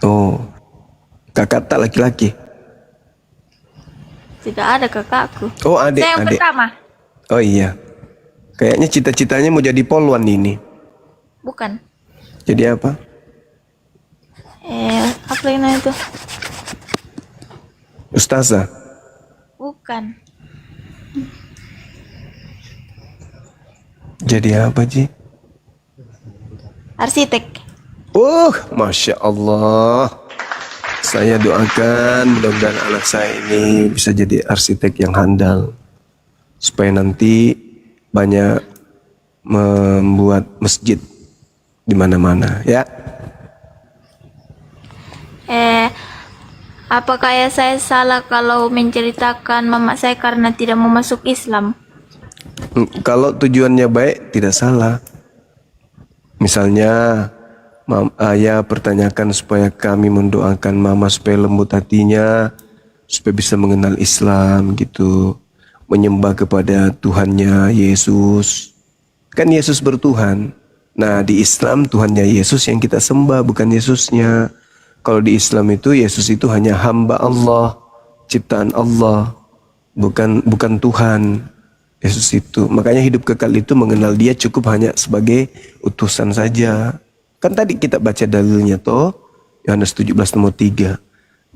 Oh, kakak tak laki-laki. Tidak ada kakakku. Oh, adik, Saya yang adik. pertama. Oh iya. Kayaknya cita-citanya mau jadi polwan ini. Bukan. Jadi apa? Apa yang namanya itu? Ustazah. Bukan. Jadi apa, Ji? Arsitek. Masya Allah. Saya doakan mudah-mudahan anak saya ini bisa jadi arsitek yang handal. Supaya nanti banyak membuat masjid di mana-mana, ya. Apakah ya saya salah kalau menceritakan mama saya karena tidak mau masuk Islam? Kalau tujuannya baik tidak salah. Misalnya ayah pertanyakan supaya kami mendoakan mama supaya lembut hatinya, supaya bisa mengenal Islam gitu, menyembah kepada Tuhannya Yesus. Kan Yesus bertuhan. Nah di Islam Tuhannya Yesus yang kita sembah, bukan Yesusnya. Kalau di Islam itu Yesus itu hanya hamba Allah, ciptaan Allah, bukan Tuhan. Yesus itu, makanya hidup kekal itu mengenal dia cukup hanya sebagai utusan saja. Kan tadi kita baca dalilnya toh, Yohanes 17 nomor 3.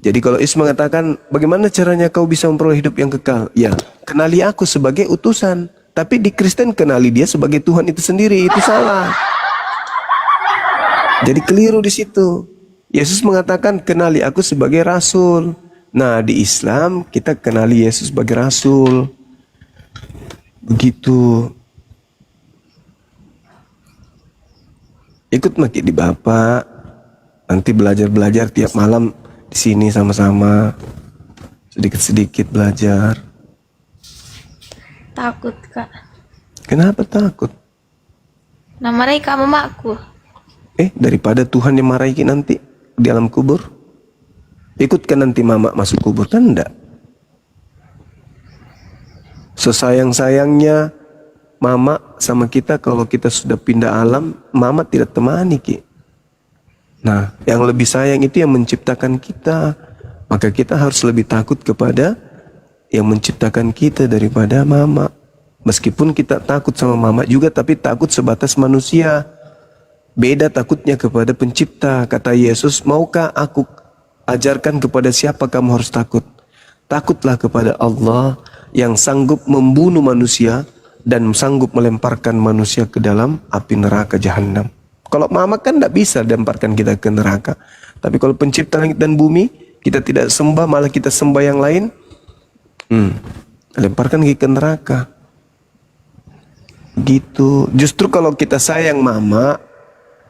Jadi kalau Yesus mengatakan, bagaimana caranya kau bisa memperoleh hidup yang kekal? Ya, kenali aku sebagai utusan. Tapi di Kristen kenali dia sebagai Tuhan itu sendiri, itu salah. Jadi keliru di situ. Yesus mengatakan, kenali aku sebagai rasul. Nah, di Islam kita kenali Yesus sebagai rasul. Begitu. Ikut makin di Bapak. Nanti belajar-belajar tiap malam di sini sama-sama. Sedikit-sedikit belajar. Takut, Kak. Kenapa takut? Nah, mereka mamaku. Daripada Tuhan yang marahi nanti di alam kubur. Ikutkan nanti mama masuk kubur, kan enggak? Sesayang-sayangnya mama sama kita, kalau kita sudah pindah alam, mama tidak temani Ki. Nah, yang lebih sayang itu yang menciptakan kita. Maka kita harus lebih takut kepada yang menciptakan kita daripada mama. Meskipun kita takut sama mama juga, tapi takut sebatas manusia. Beda takutnya kepada pencipta. Kata Yesus, maukah aku ajarkan kepada siapa kamu harus takut? Takutlah kepada Allah yang sanggup membunuh manusia dan sanggup melemparkan manusia ke dalam api neraka jahanam. Kalau mama kan tidak bisa lemparkan kita ke neraka. Tapi kalau pencipta langit dan bumi, kita tidak sembah, malah kita sembah yang lain, lemparkan ke neraka. Gitu. Justru kalau kita sayang mama,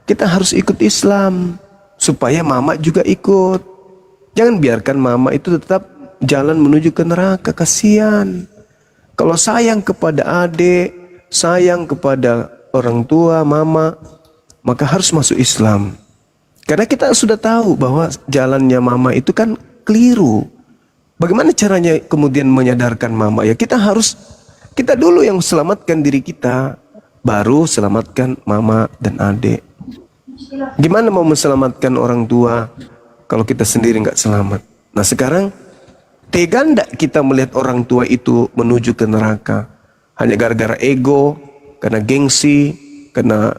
kita harus ikut Islam supaya mama juga ikut. Jangan biarkan mama itu tetap jalan menuju ke neraka, kasihan. Kalau sayang kepada adik, sayang kepada orang tua, mama, maka harus masuk Islam. Karena kita sudah tahu bahwa jalannya mama itu kan keliru. Bagaimana caranya kemudian menyadarkan mama? Ya kita dulu yang selamatkan diri kita, baru selamatkan mama dan adik. Gimana mau menyelamatkan orang tua kalau kita sendiri nggak selamat? Nah sekarang tega ndak kita melihat orang tua itu menuju ke neraka hanya gara-gara ego, karena gengsi, karena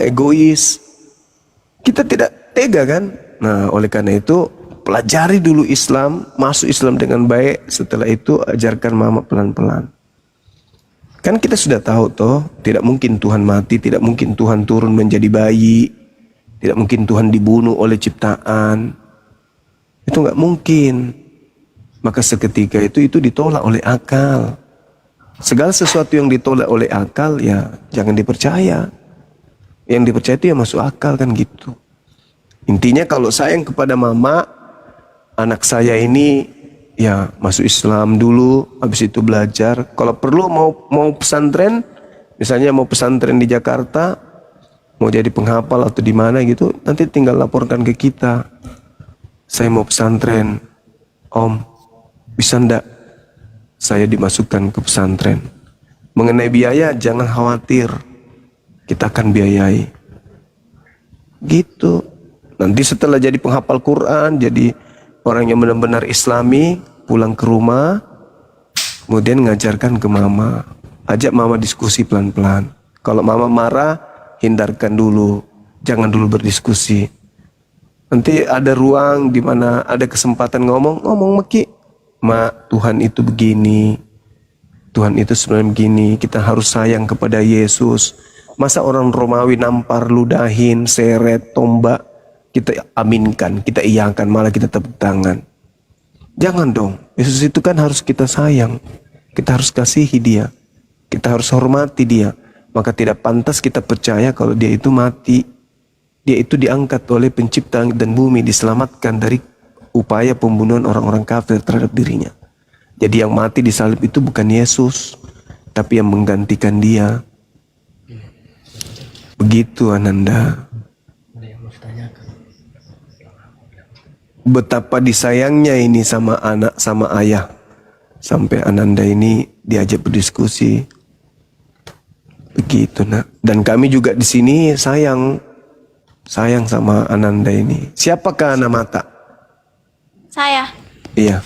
egois. Kita tidak tega kan? Nah oleh karena itu pelajari dulu Islam, masuk Islam dengan baik. Setelah itu ajarkan mama pelan-pelan. Kan kita sudah tahu toh, tidak mungkin Tuhan mati, tidak mungkin Tuhan turun menjadi bayi, tidak mungkin Tuhan dibunuh oleh ciptaan. Itu nggak mungkin. Maka seketika itu ditolak oleh akal. Segala sesuatu yang ditolak oleh akal ya jangan dipercaya. Yang dipercaya itu ya masuk akal kan gitu. Intinya kalau sayang kepada mama, anak saya ini ya masuk Islam dulu, habis itu belajar. Kalau perlu mau pesantren, misalnya mau pesantren di Jakarta, mau jadi penghafal atau di mana gitu, nanti tinggal laporkan ke kita. Saya mau pesantren, Om, bisa ndak saya dimasukkan ke pesantren? Mengenai biaya jangan khawatir, kita akan biayai. Gitu. Nanti setelah jadi penghafal Quran, jadi orang yang benar-benar Islami, pulang ke rumah, kemudian ngajarkan ke mama. Ajak mama diskusi pelan-pelan. Kalau mama marah, hindarkan dulu. Jangan dulu berdiskusi. Nanti ada ruang di mana ada kesempatan ngomong Meki. Mak, Tuhan itu begini. Tuhan itu sebenarnya begini. Kita harus sayang kepada Yesus. Masa orang Romawi nampar, ludahin, seret, tombak, kita aminkan, kita iyakan, malah kita tepuk tangan. Jangan dong. Yesus itu kan harus kita sayang. Kita harus kasihi dia. Kita harus hormati dia. Maka tidak pantas kita percaya kalau dia itu mati. Dia itu diangkat oleh pencipta dan bumi, diselamatkan dari upaya pembunuhan orang-orang kafir terhadap dirinya. Jadi yang mati di salib itu bukan Yesus, tapi yang menggantikan dia. Begitu Ananda. Betapa disayangnya ini sama anak, sama ayah. Sampai Ananda ini diajak berdiskusi. Begitu nak. Dan kami juga di sini sayang sama Ananda ini. Siapakah anak mata? Saya, Iya.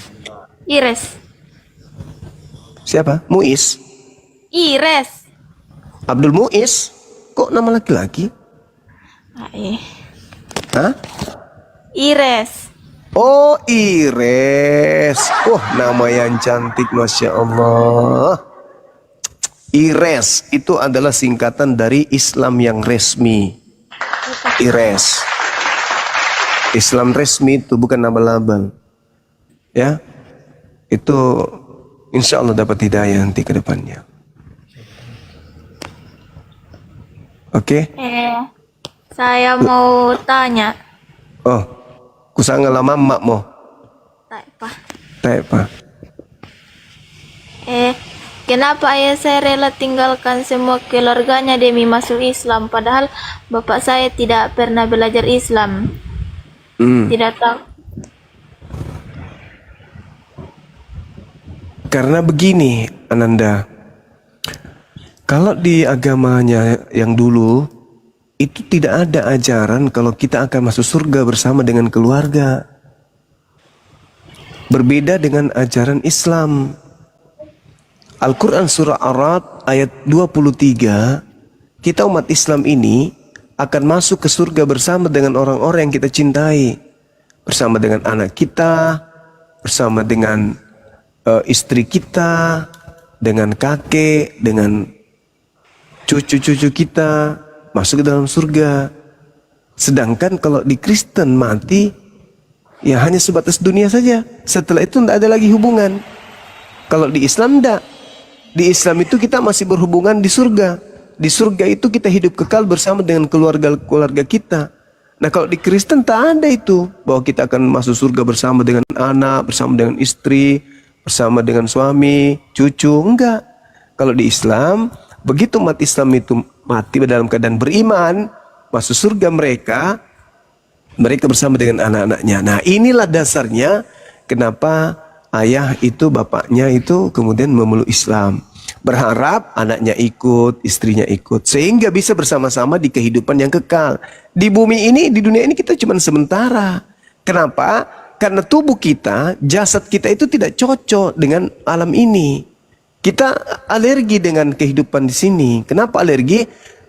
Ires. Siapa? Muiz. Ires. Abdul Muiz. Kok nama laki-laki? Hah? Ires. Oh, Ires. Oh, nama yang cantik, Masya Allah. Ires itu adalah singkatan dari Islam yang resmi. Ires. Islam resmi itu bukan abal-abal. Ya. Itu insya Allah dapat hidayah nanti ke depannya. Oke? Saya mau tanya. Oh, kusanga lama mak mo. Tak, Pak. Tak, Pak. Kenapa ayah saya rela tinggalkan semua keluarganya demi masuk Islam, padahal bapak saya tidak pernah belajar Islam. Tidak tahu. Karena begini, Ananda. Kalau di agamanya yang dulu, itu tidak ada ajaran kalau kita akan masuk surga bersama dengan keluarga. Berbeda dengan ajaran Islam. Al-Quran surah Ar-Ra'd ayat 23, kita umat Islam ini akan masuk ke surga bersama dengan orang-orang yang kita cintai. Bersama dengan anak kita, bersama dengan istri kita, dengan kakek, dengan cucu-cucu kita, masuk ke dalam surga. Sedangkan kalau di Kristen mati, ya hanya sebatas dunia saja. Setelah itu tidak ada lagi hubungan. Kalau di Islam tidak. Di Islam itu kita masih berhubungan di surga. Di surga itu kita hidup kekal bersama dengan keluarga-keluarga kita. Nah kalau di Kristen tak ada itu. Bahwa kita akan masuk surga bersama dengan anak, bersama dengan istri, bersama dengan suami, cucu. Enggak. Kalau di Islam, begitu umat Islam itu mati dalam keadaan beriman, masuk surga mereka bersama dengan anak-anaknya. Nah inilah dasarnya kenapa ayah itu, bapaknya itu kemudian memeluk Islam. Berharap anaknya ikut, istrinya ikut. Sehingga bisa bersama-sama di kehidupan yang kekal. Di bumi ini, di dunia ini kita cuma sementara. Kenapa? Karena tubuh kita, jasad kita itu tidak cocok dengan alam ini. Kita alergi dengan kehidupan di sini. Kenapa alergi?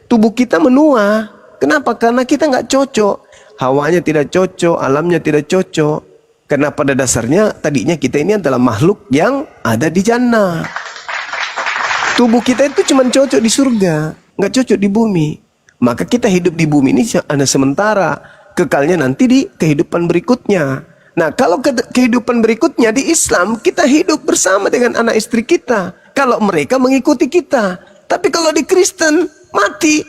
Tubuh kita menua. Kenapa? Karena kita nggak cocok. Hawanya tidak cocok, alamnya tidak cocok. Karena pada dasarnya tadinya kita ini adalah makhluk yang ada di jannah. Tubuh kita itu cuma cocok di surga, nggak cocok di bumi. Maka kita hidup di bumi ini hanya sementara. Kekalnya nanti di kehidupan berikutnya. Nah kalau kehidupan berikutnya di Islam, kita hidup bersama dengan anak istri kita. Kalau mereka mengikuti kita. Tapi kalau di Kristen, mati.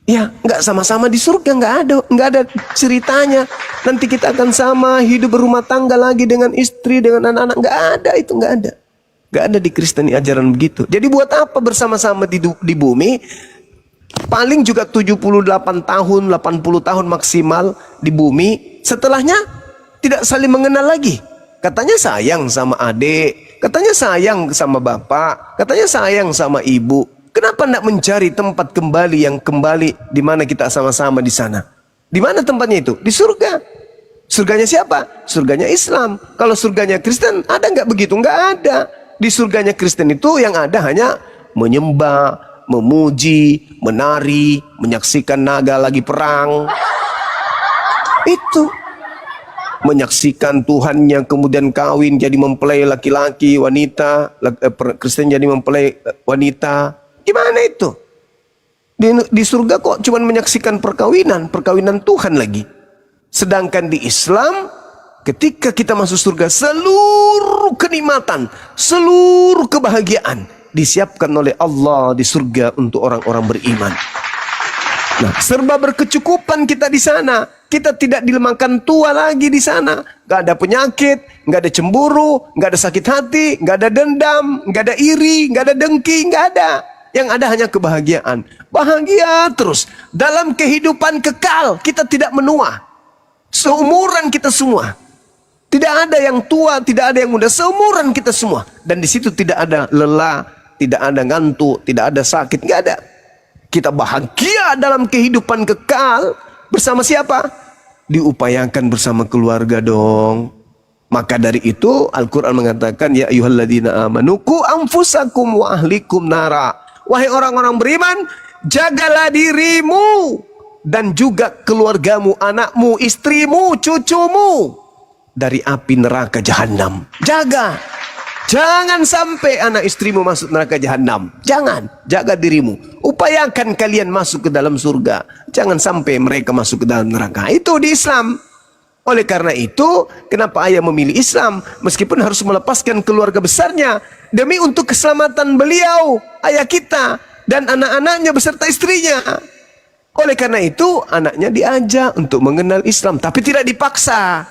Ya, nggak sama-sama di surga, nggak ada ceritanya. Nanti kita akan sama hidup berumah tangga lagi dengan istri, dengan anak-anak. Nggak ada. Nggak ada di Kristen ajaran begitu. Jadi buat apa bersama-sama di bumi? Paling juga 78 tahun, 80 tahun maksimal di bumi. Setelahnya tidak saling mengenal lagi. Katanya sayang sama adik, katanya sayang sama bapak, katanya sayang sama ibu. Kenapa tidak mencari tempat kembali yang kembali di mana kita sama-sama di sana? Di mana tempatnya itu? Di surga. Surganya siapa? Surganya Islam. Kalau surganya Kristen, ada nggak begitu? Nggak ada. Di surganya Kristen itu yang ada hanya menyembah, memuji, menari, menyaksikan naga lagi perang. Itu. Menyaksikan Tuhannya kemudian kawin jadi mempelai laki-laki, wanita. Kristen jadi mempelai wanita. Gimana itu? Di surga kok cuma menyaksikan perkawinan Tuhan lagi. Sedangkan di Islam, ketika kita masuk surga, seluruh kenikmatan, seluruh kebahagiaan disiapkan oleh Allah di surga untuk orang-orang beriman. Nah, serba berkecukupan kita di sana. Kita tidak dilemahkan tua lagi di sana. Gak ada penyakit, gak ada cemburu, gak ada sakit hati, gak ada dendam, gak ada iri, gak ada dengki, gak ada. Yang ada hanya kebahagiaan. Bahagia terus. Dalam kehidupan kekal, kita tidak menua. Seumuran kita semua. Tidak ada yang tua, tidak ada yang muda. Seumuran kita semua. Dan di situ tidak ada lelah, tidak ada ngantuk, tidak ada sakit, nggak ada. Kita bahagia dalam kehidupan kekal. Bersama siapa? Diupayakan bersama keluarga dong. Maka dari itu Al-Quran mengatakan, ya ayyuhalladzina amanu qu anfusakum wa ahlikum nara. Wahai orang-orang beriman, jagalah dirimu dan juga keluargamu, anakmu, istrimu, cucumu dari api neraka jahanam. Jaga. Jangan sampai anak istrimu masuk neraka jahanam. Jangan. Jaga dirimu. Upayakan kalian masuk ke dalam surga. Jangan sampai mereka masuk ke dalam neraka. Itu di Islam. Oleh karena itu, kenapa ayah memilih Islam? Meskipun harus melepaskan keluarga besarnya. Demi untuk keselamatan beliau, ayah kita, dan anak-anaknya beserta istrinya. Oleh karena itu, anaknya diajak untuk mengenal Islam. Tapi tidak dipaksa.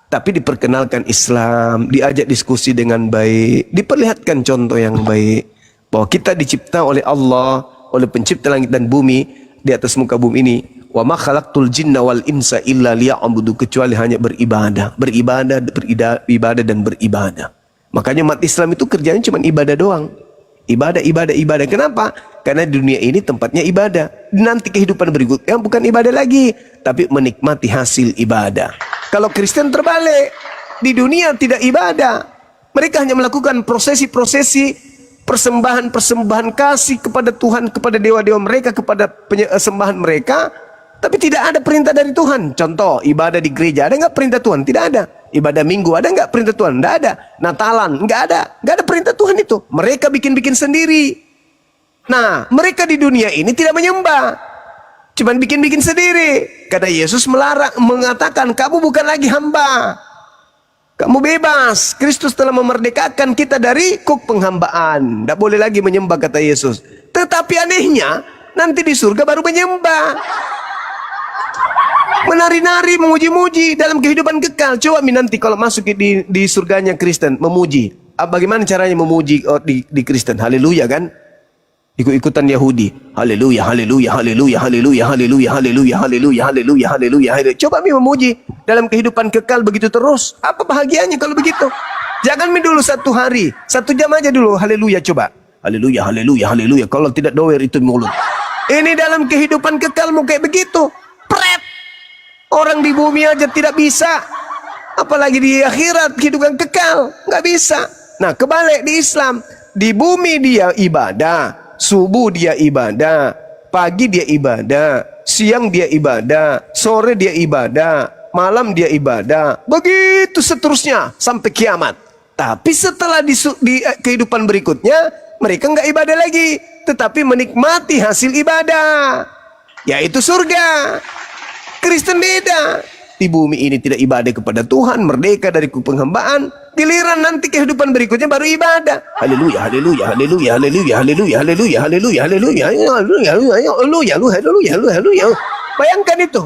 Tapi diperkenalkan Islam, diajak diskusi dengan baik, diperlihatkan contoh yang baik. Bahwa kita dicipta oleh Allah, oleh pencipta langit dan bumi, di atas muka bumi ini. Wa ma khalaqtul jinna wal insa illa liya'budu, kecuali hanya beribadah, beribadah dan beribadah. Makanya umat Islam itu kerjanya cuma ibadah doang. Ibadah. Kenapa? Karena dunia ini tempatnya ibadah. Nanti kehidupan berikutnya bukan ibadah lagi, tapi menikmati hasil ibadah. Kalau Kristen terbalik, di dunia tidak ibadah. Mereka hanya melakukan prosesi-prosesi, persembahan kasih kepada Tuhan, kepada dewa-dewa mereka, kepada sembahan mereka. Tapi tidak ada perintah dari Tuhan. Contoh, ibadah di gereja, ada nggak perintah Tuhan? Tidak ada. Ibadah minggu, ada nggak perintah Tuhan? Tidak ada. Natalan, nggak ada. Nggak ada perintah Tuhan itu. Mereka bikin-bikin sendiri. Nah, mereka di dunia ini tidak menyembah. Cuman bikin-bikin sendiri. Karena Yesus melarang, mengatakan, kamu bukan lagi hamba. Kamu bebas. Kristus telah memerdekakan kita dari kuk penghambaan. Tidak boleh lagi menyembah, kata Yesus. Tetapi anehnya, nanti di surga baru menyembah. Menari-nari, memuji-muji dalam kehidupan kekal. Coba nanti kalau masuk di surganya Kristen, memuji. Bagaimana caranya memuji di Kristen? Haleluya kan? Ikut-ikutan Yahudi. Haleluya, haleluya, haleluya, haleluya, haleluya, haleluya, haleluya, haleluya, haleluya. Coba memuji dalam kehidupan kekal begitu terus. Apa bahagianya kalau begitu? Jangan dulu 1 hari, 1 jam aja dulu. Haleluya, coba. Haleluya, haleluya, haleluya. Kalau tidak doer itu mulut. Ini dalam kehidupan kekal mau kayak begitu. Pret. Orang di bumi aja tidak bisa, apalagi di akhirat kehidupan kekal, nggak bisa. Nah, kebalik di Islam, di bumi dia ibadah, subuh dia ibadah, pagi dia ibadah, siang dia ibadah, sore dia ibadah, malam dia ibadah, begitu seterusnya sampai kiamat. Tapi setelah di kehidupan berikutnya, mereka nggak ibadah lagi, tetapi menikmati hasil ibadah, yaitu surga. Kristen beda. Di bumi ini tidak ibadah kepada Tuhan, merdeka dari penghambaan. Giliran nanti kehidupan berikutnya baru ibadah. Haleluya, haleluya, haleluya, haleluya, haleluya, haleluya, haleluya, haleluya, haleluya, haleluya, haleluya. Bayangkan itu.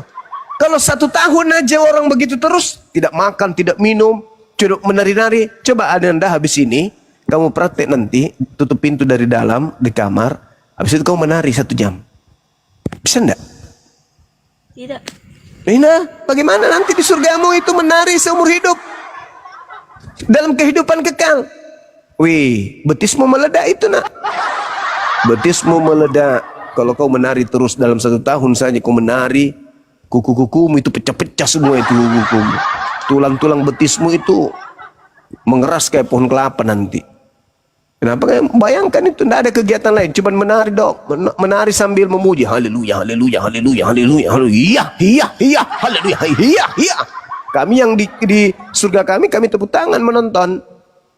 Kalau 1 tahun aja orang begitu terus, tidak makan, tidak minum, cuma menari-nari. Coba Anda habis ini, kamu praktek nanti, tutup pintu dari dalam, di kamar. Habis itu kamu menari 1 jam. Bisa enggak? Tidak. Nah, bagaimana nanti di surgamu itu menari seumur hidup dalam kehidupan kekal? Wih, betismu meledak itu nak. betismu meledak. Kalau kau menari terus dalam 1 tahun saja kau menari, kuku-kukumu itu pecah-pecah semua itu kukumu. Tulang-tulang betismu itu mengeras kayak pohon kelapa nanti. Kenapa? Bayangkan itu tidak ada kegiatan lain, cuma menari dok, menari sambil memuji haleluya, haleluya, haleluya, haleluya, haleluya, iya, iya, haleluya, iya, iya. Kami yang di surga kami tepuk tangan menonton.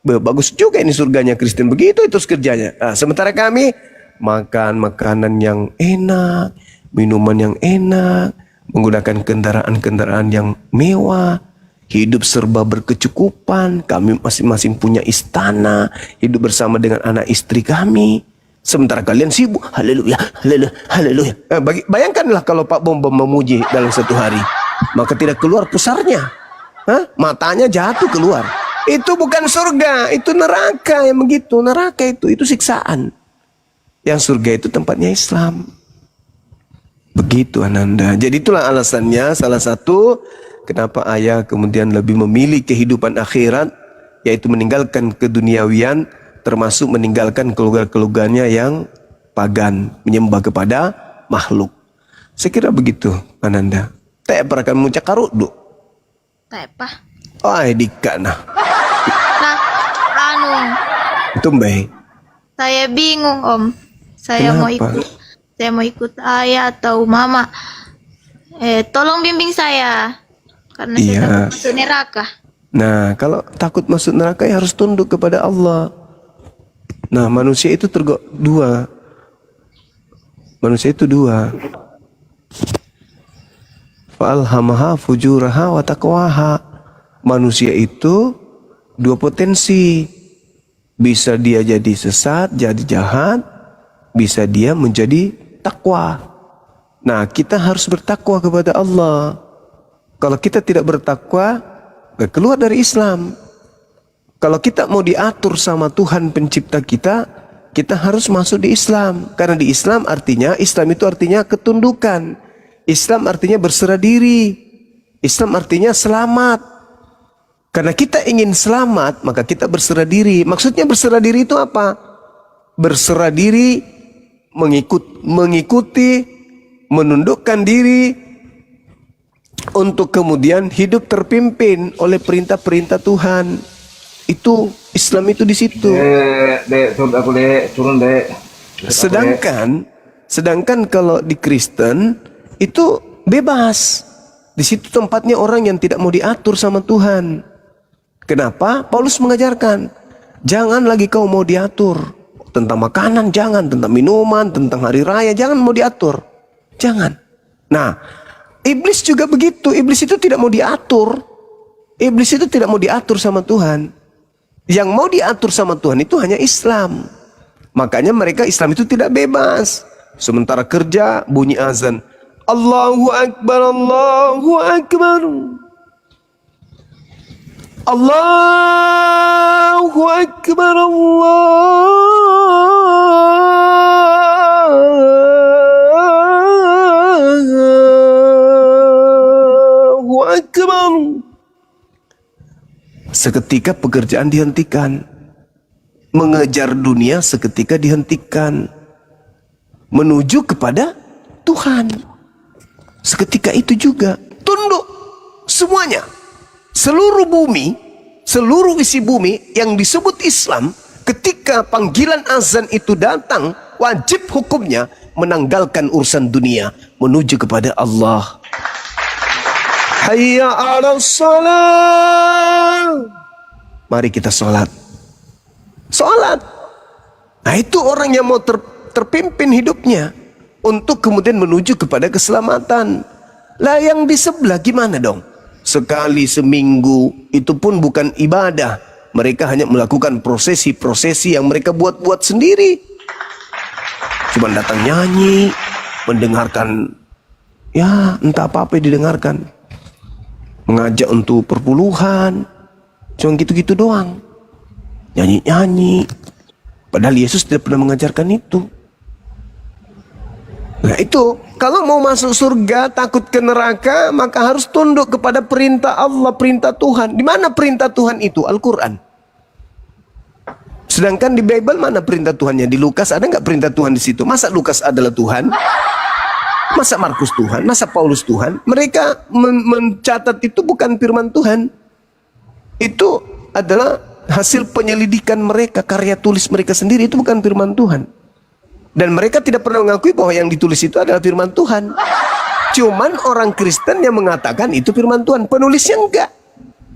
Bagus juga ini surganya Kristen, begitu itu kerjanya. Nah, sementara kami makan makanan yang enak, minuman yang enak, menggunakan kendaraan-kendaraan yang mewah, hidup serba berkecukupan. Kami masing-masing punya istana, hidup bersama dengan anak istri kami. Sementara kalian sibuk, haleluya, haleluya, haleluya. Bayangkanlah kalau Pak Bom memuji dalam 1 hari, maka tidak keluar pusarnya. Matanya jatuh keluar. Itu bukan surga, itu neraka yang begitu. Neraka itu siksaan. Yang surga itu tempatnya Islam. Begitu Ananda. Jadi itulah alasannya, salah satu kenapa ayah kemudian lebih memilih kehidupan akhirat, yaitu meninggalkan keduniawian, termasuk meninggalkan keluarga-keluarganya yang pagan, menyembah kepada makhluk. Saya kira begitu Ananda. Tak pernah kamu cakap du. Tak apa. Oh, dika nah. Nah, Tumbai. saya bingung Om. Saya mau ikut ayah atau mama. Tolong bimbing saya. Karena saya takut masuk neraka. Nah, kalau takut masuk neraka ya harus tunduk kepada Allah. Nah, manusia itu dua. Manusia itu dua. Fa'alhamaha fujuraha wa taqwaha. Manusia itu 2 potensi. Bisa dia jadi sesat, jadi jahat, bisa dia menjadi takwa. Nah, kita harus bertakwa kepada Allah. Kalau kita tidak bertakwa, keluar dari Islam. Kalau kita mau diatur sama Tuhan pencipta kita, kita harus masuk di Islam. Karena di Islam itu artinya ketundukan. Islam artinya berserah diri. Islam artinya selamat. Karena kita ingin selamat, maka kita berserah diri. Maksudnya berserah diri itu apa? Berserah diri, mengikuti, menundukkan diri, untuk kemudian hidup terpimpin oleh perintah-perintah Tuhan. Itu Islam itu di situ. Sedangkan kalau di Kristen itu bebas. Di situ tempatnya orang yang tidak mau diatur sama Tuhan. Kenapa? Paulus mengajarkan, jangan lagi kau mau diatur. Tentang makanan jangan, tentang minuman, tentang hari raya jangan mau diatur. Jangan. Nah, iblis juga begitu. Iblis itu tidak mau diatur. Iblis itu tidak mau diatur sama Tuhan. Yang mau diatur sama Tuhan itu hanya Islam. Makanya mereka Islam itu tidak bebas. Sementara kerja bunyi azan, Allahu Akbar, Allahu Akbar, Allahu Akbar, Allahu Akbar. Seketika pekerjaan dihentikan. Mengejar dunia seketika dihentikan. Menuju kepada Tuhan. Seketika itu juga tunduk semuanya. Seluruh bumi, seluruh isi bumi yang disebut Islam, ketika panggilan azan itu datang, wajib hukumnya menanggalkan urusan dunia menuju kepada Allah. Hayya 'alas shalah. Mari kita sholat. Sholat. Nah, itu orang yang mau terpimpin hidupnya untuk kemudian menuju kepada keselamatan. Lah yang di sebelah gimana dong? Sekali seminggu itu pun bukan ibadah. Mereka hanya melakukan prosesi-prosesi yang mereka buat-buat sendiri. Cuma datang nyanyi, mendengarkan, ya entah apa-apa yang didengarkan. Mengajak untuk perpuluhan. Cuma gitu-gitu doang. Nyanyi-nyanyi. Padahal Yesus tidak pernah mengajarkan itu. Nah itu, kalau mau masuk surga, takut ke neraka, maka harus tunduk kepada perintah Allah, perintah Tuhan. Di mana perintah Tuhan itu? Al-Quran. Sedangkan di Bible mana perintah Tuhannya? Di Lukas ada nggak perintah Tuhan di situ? Masa Lukas adalah Tuhan? Masa Markus Tuhan? Masa Paulus Tuhan? Mereka mencatat itu bukan firman Tuhan. Itu adalah hasil penyelidikan mereka, karya tulis mereka sendiri, itu bukan firman Tuhan. Dan mereka tidak pernah mengakui bahwa yang ditulis itu adalah firman Tuhan. Cuman orang Kristen yang mengatakan itu firman Tuhan, penulisnya enggak.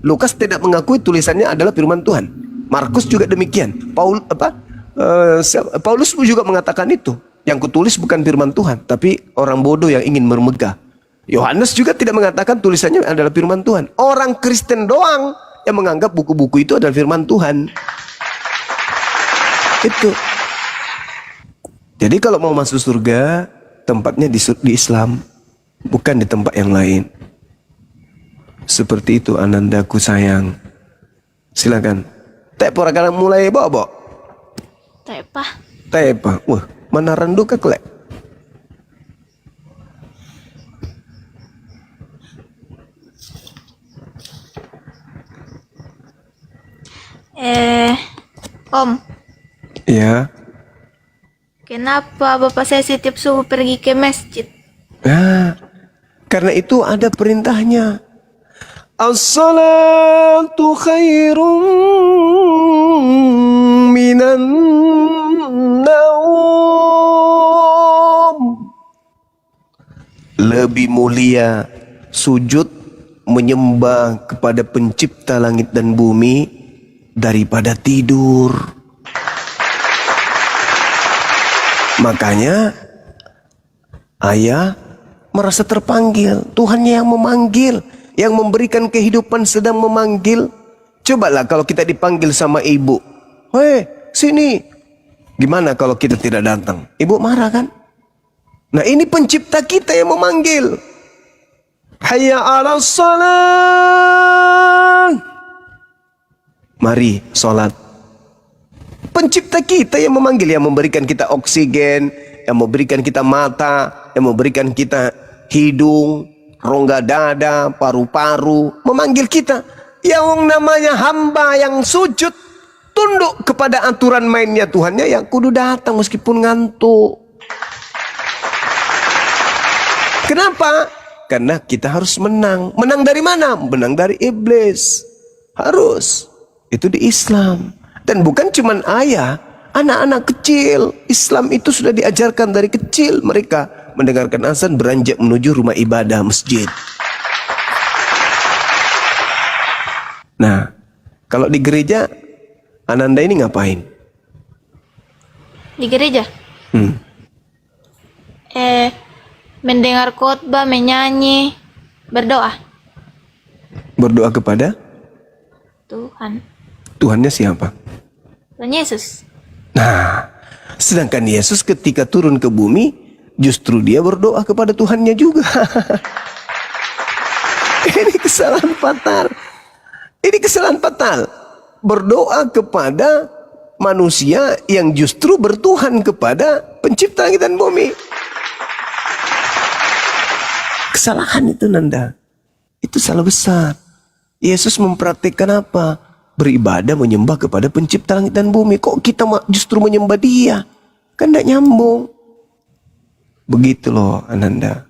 Lukas tidak mengakui tulisannya adalah firman Tuhan. Markus juga demikian. Paulus juga mengatakan itu. Yang kutulis bukan firman Tuhan, tapi orang bodoh yang ingin bermegah. Yohanes juga tidak mengatakan tulisannya adalah firman Tuhan. Orang Kristen doang yang menganggap buku-buku itu adalah firman Tuhan. Itu. Jadi kalau mau masuk surga, tempatnya di Islam, bukan di tempat yang lain. Seperti itu Anandaku sayang. Silakan. Tepo akan mulai bawa. Tepa. Wah, mana rendu ke klek? Om. Ya. Kenapa Bapak saya setiap subuh pergi ke masjid? Nah, karena itu ada perintahnya. As-salatu khairum minan naum. Lebih mulia sujud menyembah kepada pencipta langit dan bumi daripada tidur. Makanya ayah merasa terpanggil. Tuhannya yang memanggil, yang memberikan kehidupan sedang memanggil. Cobalah kalau kita dipanggil sama ibu, "Hei, sini." Gimana kalau kita tidak datang? Ibu marah kan? Nah, ini pencipta kita yang memanggil. Hayya 'alas shalah. Mari sholat. Pencipta kita yang memanggil, yang memberikan kita oksigen, yang memberikan kita mata, yang memberikan kita hidung, rongga dada, paru-paru, memanggil kita. Yang namanya hamba yang sujud, tunduk kepada aturan mainnya Tuhannya, yang kudu datang meskipun ngantuk. Kenapa? Karena kita harus menang. Menang dari mana? Menang dari iblis. Harus. Itu di Islam. Dan bukan cuman ayah, anak-anak kecil. Islam itu sudah diajarkan dari kecil. Mereka mendengarkan azan beranjak menuju rumah ibadah masjid. Nah, kalau di gereja, Ananda ini ngapain? Di gereja? Mendengar khotbah, menyanyi, berdoa. Berdoa kepada Tuhan. Tuhannya siapa? Tuhan Yesus. Nah, sedangkan Yesus ketika turun ke bumi, justru dia berdoa kepada Tuhannya juga. Ini kesalahan fatal. Ini kesalahan fatal. Berdoa kepada manusia yang justru bertuhan kepada pencipta langit dan bumi. Kesalahan itu, Nanda. Itu salah besar. Yesus mempraktikkan apa? Beribadah menyembah kepada pencipta langit dan bumi. Kok kita justru menyembah dia? Kan tidak nyambung. Begitu loh, Ananda.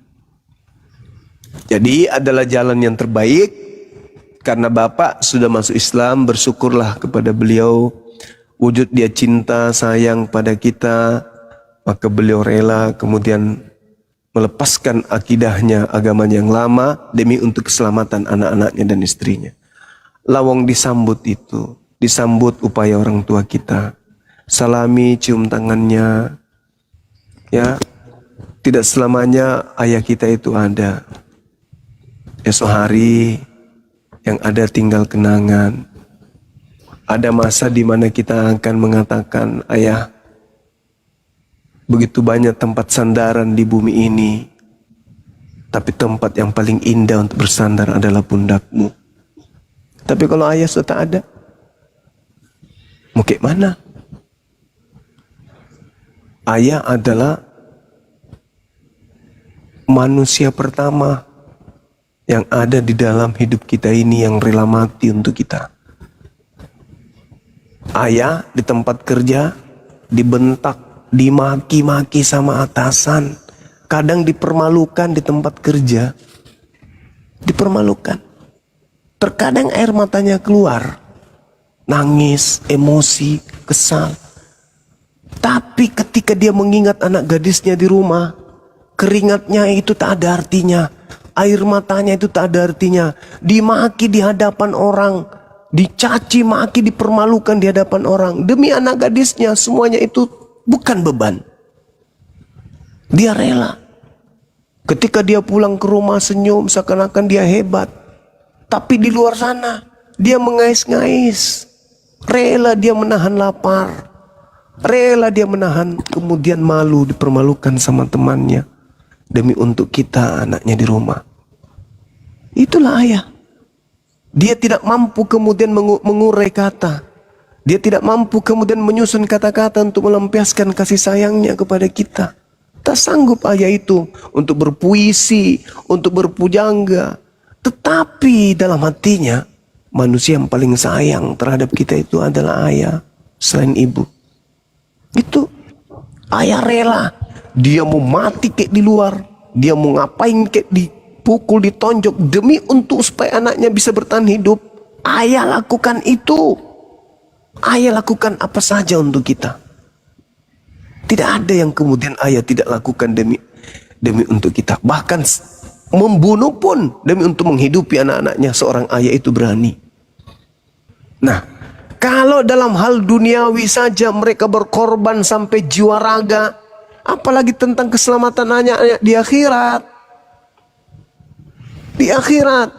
Jadi adalah jalan yang terbaik. Karena Bapak sudah masuk Islam, bersyukurlah kepada beliau. Wujud dia cinta, sayang pada kita. Maka beliau rela kemudian melepaskan akidahnya, agamanya yang lama, demi untuk keselamatan anak-anaknya dan istrinya. Lawang disambut itu, disambut upaya orang tua kita. Salami, cium tangannya. Ya, tidak selamanya ayah kita itu ada. Esok hari yang ada tinggal kenangan. Ada masa di mana kita akan mengatakan, ayah, begitu banyak tempat sandaran di bumi ini, tapi tempat yang paling indah untuk bersandar adalah pundakmu. Tapi kalau ayah sudah tak ada, mau ke mana? Ayah adalah manusia pertama yang ada di dalam hidup kita ini, yang rela mati untuk kita. Ayah di tempat kerja dibentak, dimaki-maki sama atasan. Kadang dipermalukan di tempat kerja. Dipermalukan. Terkadang air matanya keluar. Nangis, emosi, kesal. Tapi ketika dia mengingat anak gadisnya di rumah, keringatnya itu tak ada artinya. Air matanya itu tak ada artinya. Dimaki di hadapan orang. Dicaci maki, dipermalukan di hadapan orang. Demi anak gadisnya, semuanya itu bukan beban. Dia rela. Ketika dia pulang ke rumah senyum seakan-akan dia hebat. Tapi di luar sana dia mengais-ngais. Rela dia menahan lapar. Rela dia menahan kemudian malu, dipermalukan sama temannya. Demi untuk kita anaknya di rumah. Itulah ayah. Dia tidak mampu kemudian mengurai kata. Dia tidak mampu kemudian menyusun kata-kata untuk melampiaskan kasih sayangnya kepada kita. Tak sanggup ayah itu untuk berpuisi, untuk berpujangga. Tetapi dalam hatinya, manusia yang paling sayang terhadap kita itu adalah ayah selain ibu. Itu ayah rela. Dia mau mati kayak di luar. Dia mau ngapain kayak dipukul, ditonjok. Demi untuk supaya anaknya bisa bertahan hidup. Ayah lakukan itu. Ayah lakukan apa saja untuk kita. Tidak ada yang kemudian ayah tidak lakukan demi untuk kita. Bahkan membunuh pun demi untuk menghidupi anak-anaknya. Seorang ayah itu berani. Nah, kalau dalam hal duniawi saja mereka berkorban sampai jiwa raga, apalagi tentang keselamatan anak-anak di akhirat. Di akhirat.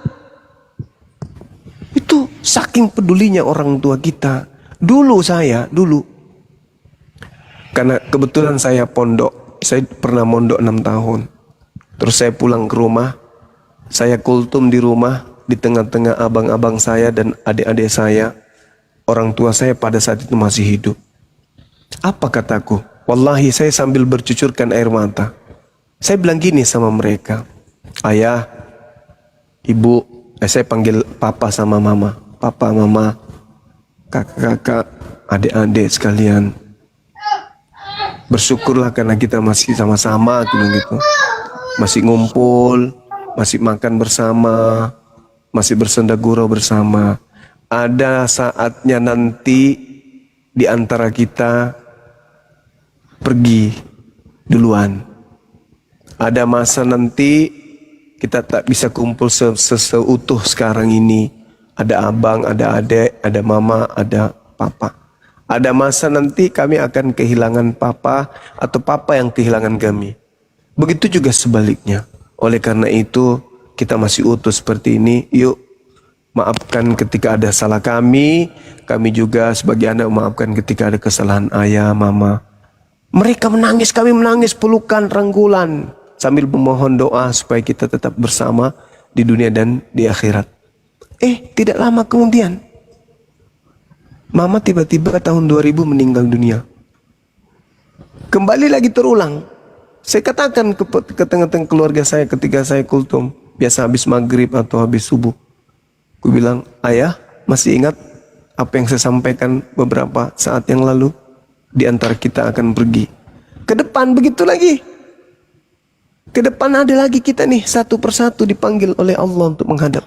Itu saking pedulinya orang tua kita. Dulu, karena kebetulan saya pondok, saya pernah mondok 6 tahun. Terus saya pulang ke rumah, saya kultum di rumah, di tengah-tengah abang-abang saya dan adik-adik saya. Orang tua saya pada saat itu masih hidup. Apa kataku? Wallahi saya sambil bercucurkan air mata. Saya bilang gini sama mereka. Ayah, ibu, saya panggil papa sama mama. Papa, mama, kakak-kakak, adik-adik sekalian. Bersyukurlah karena kita masih sama-sama gitu. Masih ngumpul, masih makan bersama, masih bersenda gurau bersama. Ada saatnya nanti di antara kita pergi duluan. Ada masa nanti kita tak bisa kumpul seutuh sekarang ini. Ada abang, ada adik, ada mama, ada papa. Ada masa nanti kami akan kehilangan papa atau papa yang kehilangan kami. Begitu juga sebaliknya. Oleh karena itu kita masih utuh seperti ini. Yuk maafkan ketika ada salah kami. Kami juga sebagai anak maafkan ketika ada kesalahan ayah, mama. Mereka menangis, kami menangis, pelukan, rangkulan. Sambil memohon doa supaya kita tetap bersama di dunia dan di akhirat. Tidak lama kemudian mama tiba-tiba tahun 2000 meninggal dunia. Kembali lagi terulang. Saya katakan ke tengah-tengah keluarga saya ketika saya kultum. Biasa habis maghrib atau habis subuh. Aku bilang, ayah masih ingat apa yang saya sampaikan beberapa saat yang lalu? Di antara kita akan pergi. Ke depan begitu lagi. Ke depan ada lagi kita nih satu persatu dipanggil oleh Allah untuk menghadap.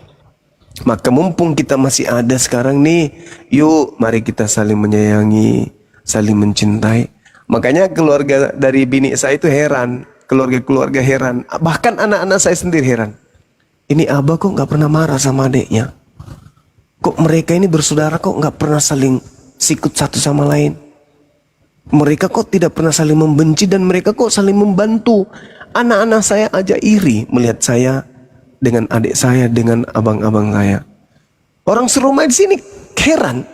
Maka mumpung kita masih ada sekarang nih, yuk mari kita saling menyayangi, saling mencintai. Makanya keluarga dari bini saya itu heran, keluarga-keluarga heran. Bahkan anak-anak saya sendiri heran. Ini abah kok gak pernah marah sama adiknya? Kok mereka ini bersaudara kok gak pernah saling sikut satu sama lain? Mereka kok tidak pernah saling membenci dan mereka kok saling membantu? Anak-anak saya aja iri melihat saya dengan adik saya, dengan abang-abang saya. Orang serumah di sini heran.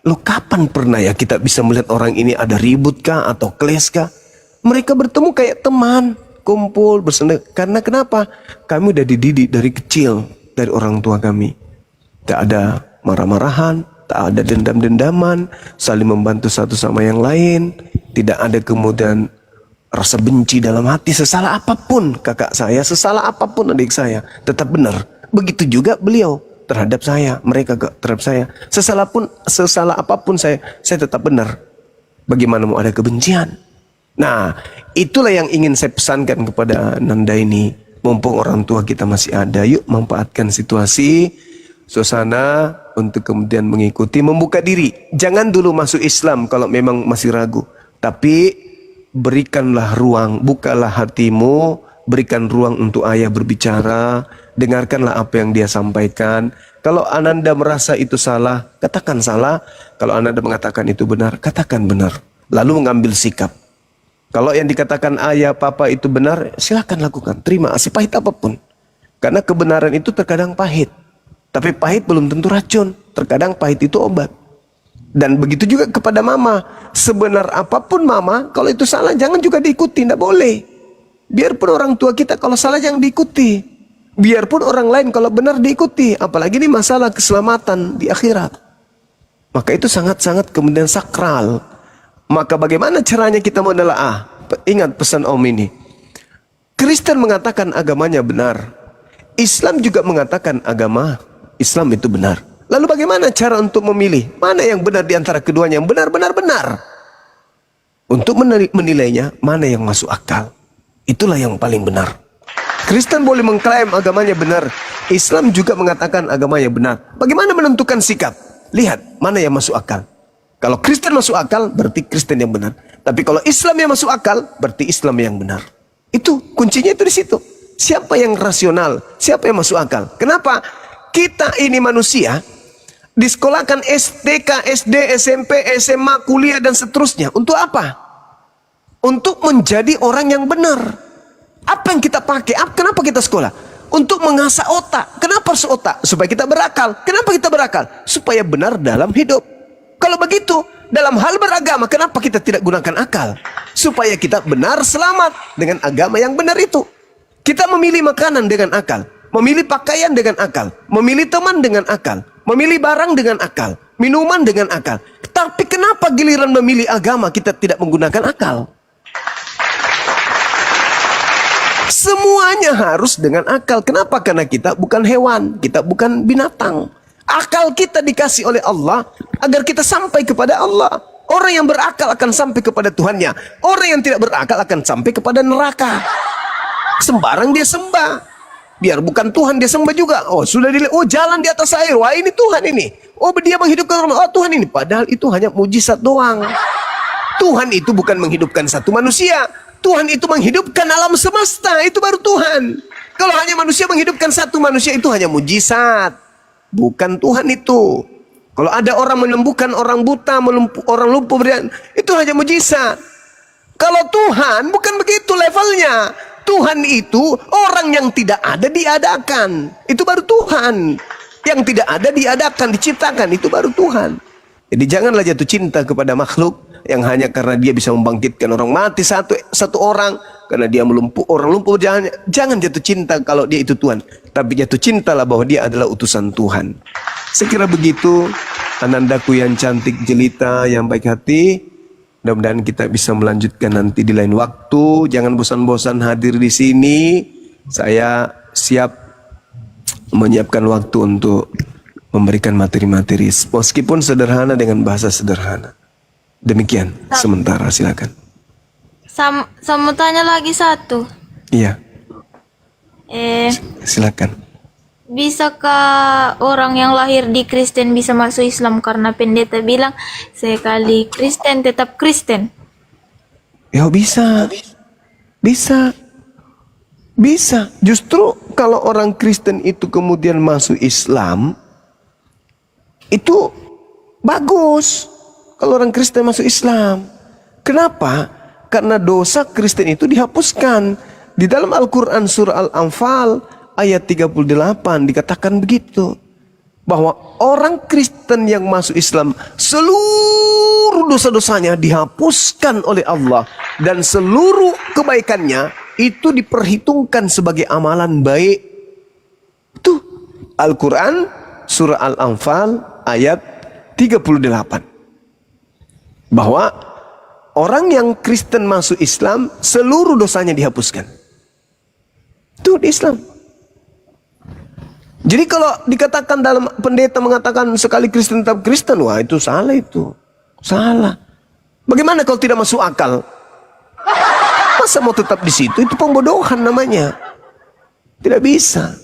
Loh kapan pernah ya kita bisa melihat orang ini ada ribut kah atau keles kah? Mereka bertemu kayak teman, kumpul, bersenda. Karena kenapa? Kami udah dididik dari kecil, dari orang tua kami. Tak ada marah-marahan, tak ada dendam-dendaman, saling membantu satu sama yang lain. Tidak ada kemudian rasa benci dalam hati. Sesalah apapun kakak saya, sesalah apapun adik saya, tetap benar. Begitu juga beliau. terhadap saya, mereka terhadap saya. Sesalah apapun saya tetap benar. Bagaimana mau ada kebencian? Nah, itulah yang ingin saya pesankan kepada Nanda ini. Mumpung orang tua kita masih ada, yuk manfaatkan situasi, suasana untuk kemudian mengikuti, membuka diri. Jangan dulu masuk Islam kalau memang masih ragu. Tapi berikanlah ruang, bukalah hatimu, berikan ruang untuk ayah berbicara, dengarkanlah apa yang dia sampaikan. Kalau Ananda merasa itu salah, katakan salah. Kalau Ananda mengatakan itu benar, katakan benar. Lalu mengambil sikap. Kalau yang dikatakan ayah, papa itu benar, silakan lakukan. Terima, sepahit apapun. Karena kebenaran itu terkadang pahit. Tapi pahit belum tentu racun. Terkadang pahit itu obat. Dan begitu juga kepada mama. Sebenar apapun mama, kalau itu salah jangan juga diikuti, tidak boleh. Biarpun orang tua kita kalau salah jangan diikuti. Biarpun orang lain kalau benar diikuti. Apalagi ini masalah keselamatan di akhirat. Maka itu sangat-sangat kemudian sakral. Maka bagaimana caranya kita menelaah? Ingat pesan Om ini. Kristen mengatakan agamanya benar. Islam juga mengatakan agama Islam itu benar. Lalu bagaimana cara untuk memilih? Mana yang benar di antara keduanya? Yang benar-benar. Untuk menilainya, mana yang masuk akal. Itulah yang paling benar. Kristen boleh mengklaim agamanya benar. Islam juga mengatakan agamanya benar. Bagaimana menentukan sikap? Lihat mana yang masuk akal. Kalau Kristen masuk akal, berarti Kristen yang benar. Tapi kalau Islam yang masuk akal, berarti Islam yang benar. Itu kuncinya itu di situ. Siapa yang rasional? Siapa yang masuk akal? Kenapa? Kita ini manusia disekolahkan STK, SD, SMP, SMA, kuliah dan seterusnya. Untuk apa? Untuk menjadi orang yang benar. Apa yang kita pakai? Kenapa kita sekolah? Untuk mengasah otak. Kenapa harus otak? Supaya kita berakal. Kenapa kita berakal? Supaya benar dalam hidup. Kalau begitu, dalam hal beragama, kenapa kita tidak gunakan akal? Supaya kita benar selamat dengan agama yang benar itu. Kita memilih makanan dengan akal. Memilih pakaian dengan akal. Memilih teman dengan akal. Memilih barang dengan akal. Minuman dengan akal. Tapi kenapa giliran memilih agama kita tidak menggunakan akal? Semuanya harus dengan akal. Kenapa? Karena kita bukan hewan, kita bukan binatang. Akal kita dikasih oleh Allah agar kita sampai kepada Allah. Orang yang berakal akan sampai kepada Tuhannya. Orang yang tidak berakal akan sampai kepada neraka. Sembarang dia sembah. Biar bukan Tuhan dia sembah juga. Oh sudah dilihat, oh jalan di atas air. Wah ini Tuhan ini. Oh dia menghidupkan orang. Oh Tuhan ini. Padahal itu hanya mujizat doang. Tuhan itu bukan menghidupkan satu manusia. Tuhan itu menghidupkan alam semesta. Itu baru Tuhan. Kalau hanya manusia menghidupkan satu manusia, itu hanya mujizat. Bukan Tuhan itu. Kalau ada orang menyembuhkan orang buta, orang lumpuh, itu hanya mujizat. Kalau Tuhan bukan begitu levelnya. Tuhan itu orang yang tidak ada diadakan. Itu baru Tuhan. Yang tidak ada diadakan, diciptakan. Itu baru Tuhan. Jadi janganlah jatuh cinta kepada makhluk yang hanya karena dia bisa membangkitkan orang mati satu orang, karena dia orang lumpuh. Jangan jatuh cinta kalau dia itu Tuhan, tapi jatuh cintalah bahwa dia adalah utusan Tuhan. Sekira begitu, anandaku yang cantik jelita, yang baik hati. Mudah-mudahan kita bisa melanjutkan nanti di lain waktu. Jangan bosan-bosan hadir di sini. Saya siap menyiapkan waktu untuk memberikan materi-materi, meskipun sederhana dengan bahasa sederhana. Demikian sementara, silakan. Saya mau tanya lagi satu. Iya. Silakan. Bisakah orang yang lahir di Kristen bisa masuk Islam? Karena pendeta bilang sekali Kristen tetap Kristen. Ya bisa. Bisa. Justru kalau orang Kristen itu kemudian masuk Islam, itu bagus. Kalau orang Kristen masuk Islam. Kenapa? Karena dosa Kristen itu dihapuskan. Di dalam Al-Quran surah Al-Anfal ayat 38 dikatakan begitu. Bahwa orang Kristen yang masuk Islam, seluruh dosa-dosanya dihapuskan oleh Allah. Dan seluruh kebaikannya itu diperhitungkan sebagai amalan baik. Itu Al-Quran surah Al-Anfal ayat 38. Bahwa orang yang Kristen masuk Islam, seluruh dosanya dihapuskan. Itu di Islam. Jadi kalau dikatakan dalam pendeta mengatakan sekali Kristen tetap Kristen, wah itu salah itu. Salah. Bagaimana kalau tidak masuk akal? Masa mau tetap di situ? Itu pembodohan namanya. Tidak bisa.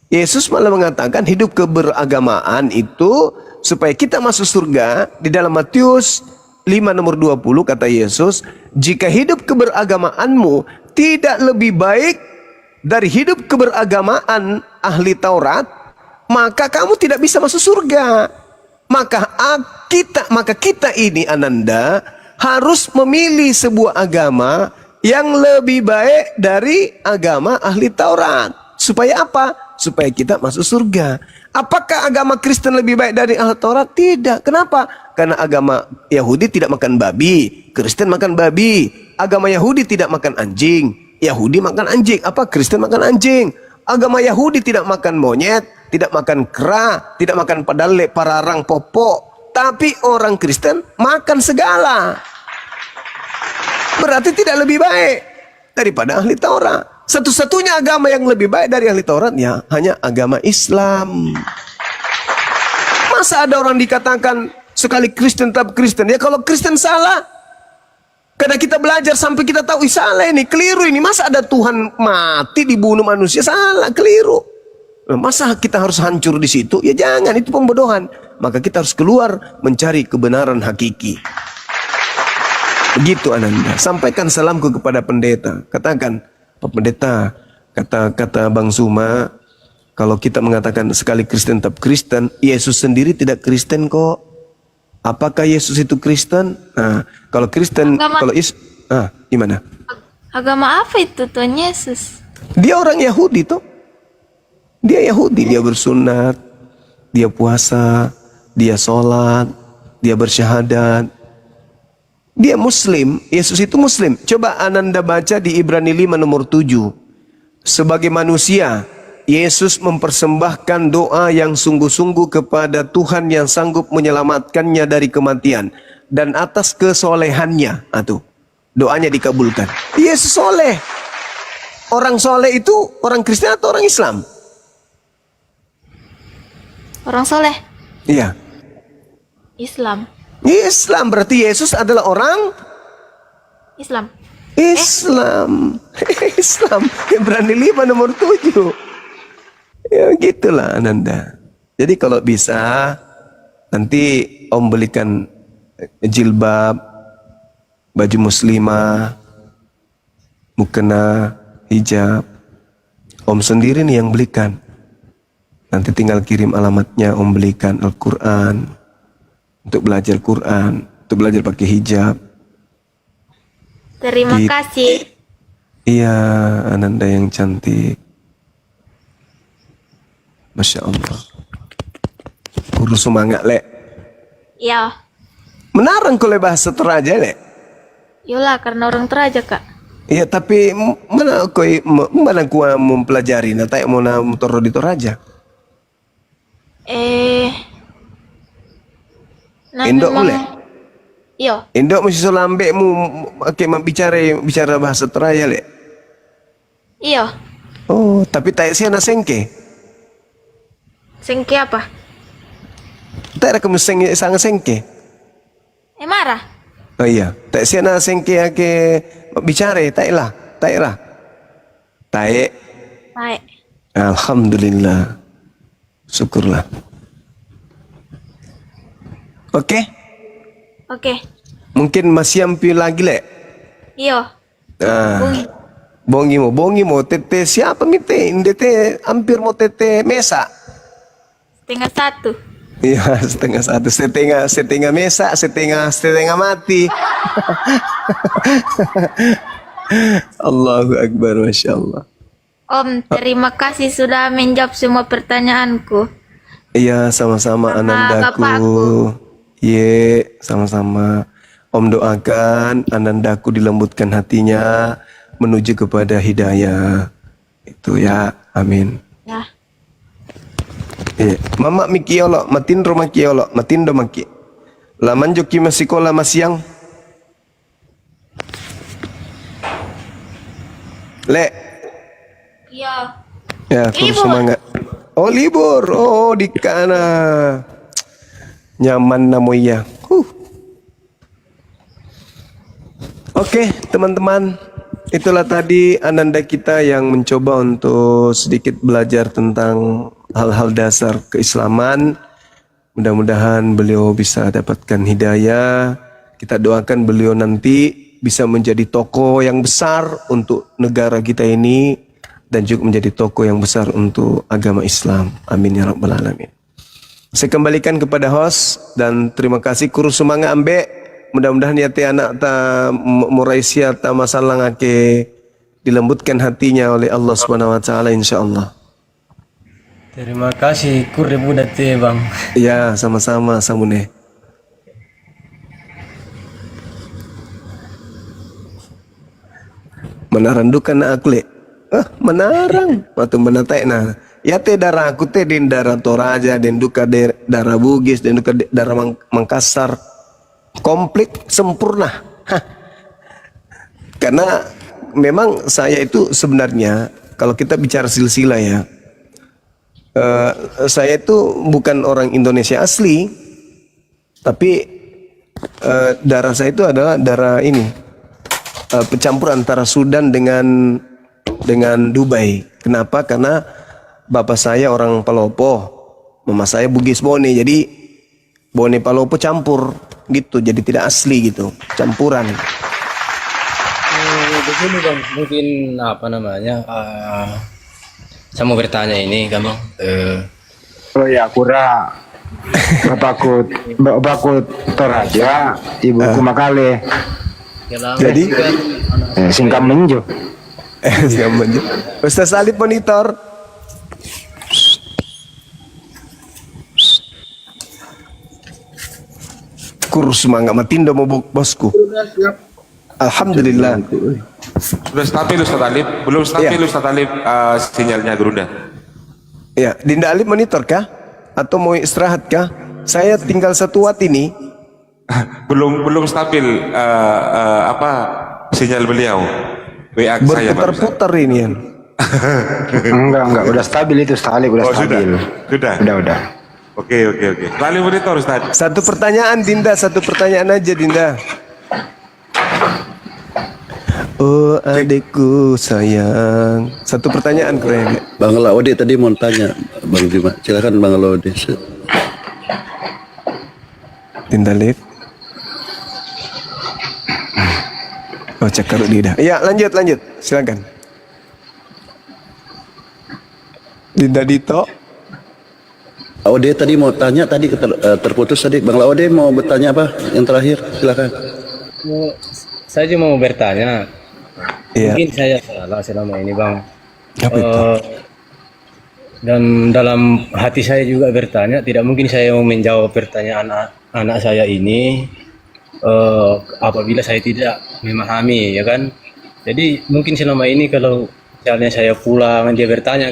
Yesus malah mengatakan hidup keberagamaan itu supaya kita masuk surga. Di dalam Matius 5 nomor 20 kata Yesus, jika hidup keberagamaanmu tidak lebih baik dari hidup keberagamaan ahli Taurat, maka kamu tidak bisa masuk surga. Maka kita ini Ananda harus memilih sebuah agama yang lebih baik dari agama ahli Taurat. Supaya apa? Supaya kita masuk surga. Apakah agama Kristen lebih baik dari ahli Taurat? Tidak. Kenapa? Karena agama Yahudi tidak makan babi, Kristen makan babi. Agama Yahudi tidak makan anjing, Yahudi makan anjing. Apa? Kristen makan anjing. Agama Yahudi tidak makan monyet, tidak makan kera, tidak makan padale, pararang, popok. Tapi orang Kristen makan segala. Berarti tidak lebih baik daripada ahli Taurat. Satu-satunya agama yang lebih baik dari ahli Taurat ya hanya agama Islam. Masa ada orang dikatakan sekali Kristen tetap Kristen? Ya kalau Kristen salah, karena kita belajar sampai kita tahu salah ini, keliru ini. Masa ada Tuhan mati dibunuh manusia? Salah, keliru. Masa kita harus hancur di situ? Ya jangan, itu pembodohan. Maka kita harus keluar mencari kebenaran hakiki. Begitu Ananda. Sampaikan salamku kepada pendeta. Katakan, Pak Pendeta, kata Bang Suma, kalau kita mengatakan sekali Kristen tetap Kristen, Yesus sendiri tidak Kristen kok. Apakah Yesus itu Kristen? Nah, kalau Kristen, kalau gimana? Agama apa itu Tuhan Yesus? Dia orang Yahudi tuh. Dia Yahudi, dia bersunat, dia puasa, dia sholat, dia bersyahadat. Dia Muslim, Yesus itu Muslim. Coba Ananda baca di Ibrani 5 nomor 7. Sebagai manusia, Yesus mempersembahkan doa yang sungguh-sungguh kepada Tuhan yang sanggup menyelamatkannya dari kematian. Dan atas kesolehannya, doanya dikabulkan. Yesus soleh. Orang soleh itu orang Kristen atau orang Islam? Orang soleh. Iya. Islam. Islam, berarti Yesus adalah orang Islam. Islam. Islam. Ibrani 5 nomor 7. Ya gitulah Ananda. Jadi kalau bisa nanti Om belikan jilbab, baju muslimah, mukena, hijab. Om sendiri nih yang belikan. Nanti tinggal kirim alamatnya, Om belikan Al-Quran. Untuk belajar Quran, untuk belajar pakai hijab. Terima kasih. Iya, Ananda yang cantik. Masya Allah. Guru semangat, Lek. Ya. Menarang kole bahasa Toraja, Lek. Yolah, karena orang Toraja, Kak. Iya, tapi mana kuah mempelajari? Nah, tak mau motor di Toraja. Indok boleh? Iya. Indok mesti lambe mu bicara bahasa Toraja, Lek. Iya. Oh, tapi tak siana sengke. Sengke apa? Tak ada kamu sangat sengke. Marah? Oh iya, tak siana sengke bicara, tak lah. Tak. Baik. Alhamdulillah. Syukurlah. Oke? Oke. Mungkin masih ambil lagi, Lek? Iya. Bongi mo. Tete siapa mite? Indete hampir mau tete mesa. 1:30. Iya, 1:30. Setengah mesa, setengah mati. Allahu Akbar, Masya Allah. Om, terima kasih sudah menjawab semua pertanyaanku. Iya, sama-sama Anandaku. Bapakku. Ye, sama-sama. Om doakan Anandaku dilembutkan hatinya menuju kepada hidayah. Itu ya, amin. Ya. Mama mikiolo, matindro makiolo, matindo maki. Laman joki masikola masiang. Le. Iya. Ya, terus Ibu. semangat. Oh libur, oh di kana nyaman namoya. Oke, teman-teman, itulah tadi ananda kita yang mencoba untuk sedikit belajar tentang hal-hal dasar keislaman. Mudah-mudahan beliau bisa dapatkan hidayah. Kita doakan beliau nanti bisa menjadi tokoh yang besar untuk negara kita ini dan juga menjadi tokoh yang besar untuk agama Islam. Amin ya rabbal alamin. Saya kembalikan kepada host dan terima kasih kurus semangat ambek. Mudah-mudahan ya teh anak ta Muraisia ta masalah ngake dilembutkan hatinya oleh Allah Subhanahu wa taala insyaallah. Terima kasih kur budak teh bang. Ya, sama-sama samune. Menarandukan na akle. Menarang. Waktu menatai na. Ya teh darah aku teh den darah Toraja, den duka darah Bugis, den duka darah Mangkasar. Komplit sempurna. Karena memang saya itu sebenarnya kalau kita bicara silsilah ya, saya itu bukan orang Indonesia asli, tapi darah saya itu adalah darah ini pencampur antara Sudan dengan Dubai. Kenapa? Karena bapak saya orang Palopo, mama saya Bugis Bone, jadi Bone Palopo campur gitu, jadi tidak asli gitu, campuran. Begini bang, mungkin apa namanya? Saya mau bertanya ini, kan bang. Oh ya, kura bapakku Toraja, ibuku Makale. Jadi Singkam menjo. Ustaz Alif monitor. Kurus semangat matindo mau bosku. Alhamdulillah. Sudah stabil Ustaz Alif? Belum stabil Ustaz Alif sinyalnya Gerunda. Ya, Dinda Alif monitor kah? Atau mau istirahat kah? Saya tinggal 1 watt ini. belum stabil sinyal beliau. WA saya Berputar-putar ini ya. Enggak, udah stabil itu Ustaz Alif, udah stabil. Sudah. Udah. Oke. Lalu monitor Ustaz. Satu pertanyaan Dinda, satu pertanyaan aja Dinda. Oh adikku sayang. Satu pertanyaan keren. Bang Laode tadi mau tanya, Bang Bima. Silakan Bang Laode. Dinda Liv. Oh cakar Dinda. Ya lanjut. Silakan. Dinda Dito. Laode tadi mau tanya, tadi terputus tadi. Bang Laode mau bertanya apa? Yang terakhir, silakan. Saya cuma mau bertanya. Iya. Mungkin saya salah selama ini bang. Apa itu? Dan dalam hati saya juga bertanya, tidak mungkin saya mau menjawab pertanyaan anak saya ini apabila saya tidak memahami, ya kan? Jadi mungkin selama ini kalau misalnya saya pulang dia bertanya,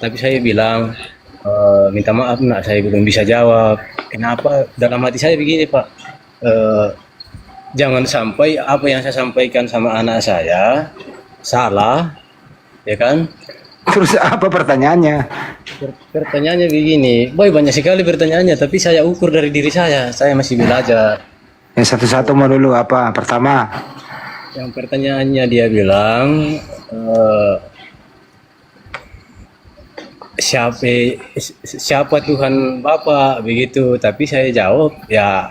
tapi saya bilang minta maaf nak, saya belum bisa jawab. Kenapa? Dalam hati saya begini Pak, jangan sampai apa yang saya sampaikan sama anak saya salah, ya kan? Terus apa pertanyaannya? Pertanyaannya begini, boy banyak sekali pertanyaannya, tapi saya ukur dari diri saya masih belajar. Yang satu-satu mau dulu apa? Pertama, Yang pertanyaannya dia bilang siapa Tuhan Bapak begitu, tapi saya jawab ya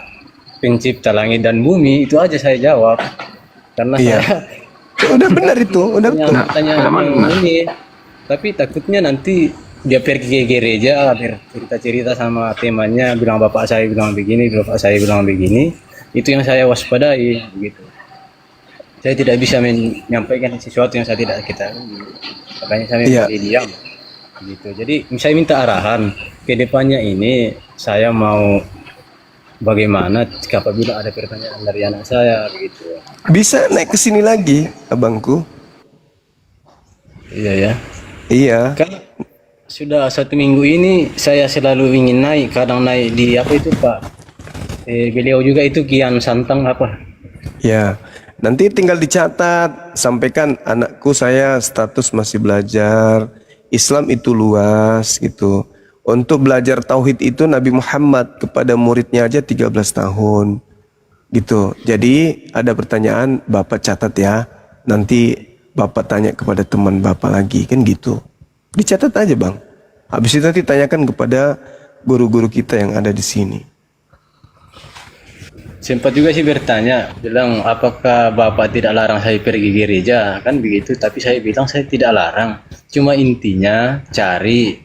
pencipta langit dan bumi, itu aja saya jawab karena Iya. saya Udah benar itu, udah betul. pertanyaan ini, tapi takutnya nanti dia pergi ke gereja cerita-cerita sama temannya, bilang bapak saya bilang begini, itu yang saya waspadai begitu. Saya tidak bisa menyampaikan sesuatu yang saya tidak ketahui, makanya saya Iya. menjadi diam gitu. Jadi saya minta arahan ke depannya ini, saya mau bagaimana apabila ada pertanyaan dari anak saya begitu. Bisa naik ke sini lagi, abangku. Iya ya. Iya. Kan sudah 1 minggu ini saya selalu ingin naik, kadang naik di apa itu Pak, beliau juga itu Kian Santang apa. Ya. Nanti tinggal dicatat, sampaikan anakku saya status masih belajar, Islam itu luas gitu. Untuk belajar tauhid itu Nabi Muhammad kepada muridnya aja 13 tahun gitu. Jadi ada pertanyaan Bapak catat ya. Nanti Bapak tanya kepada teman Bapak lagi kan gitu. Dicatat aja Bang. Habis itu nanti tanyakan kepada guru-guru kita yang ada di sini. Sempat juga sih bertanya, bilang apakah Bapak tidak larang saya pergi gereja, kan begitu. Tapi saya bilang saya tidak larang. Cuma intinya cari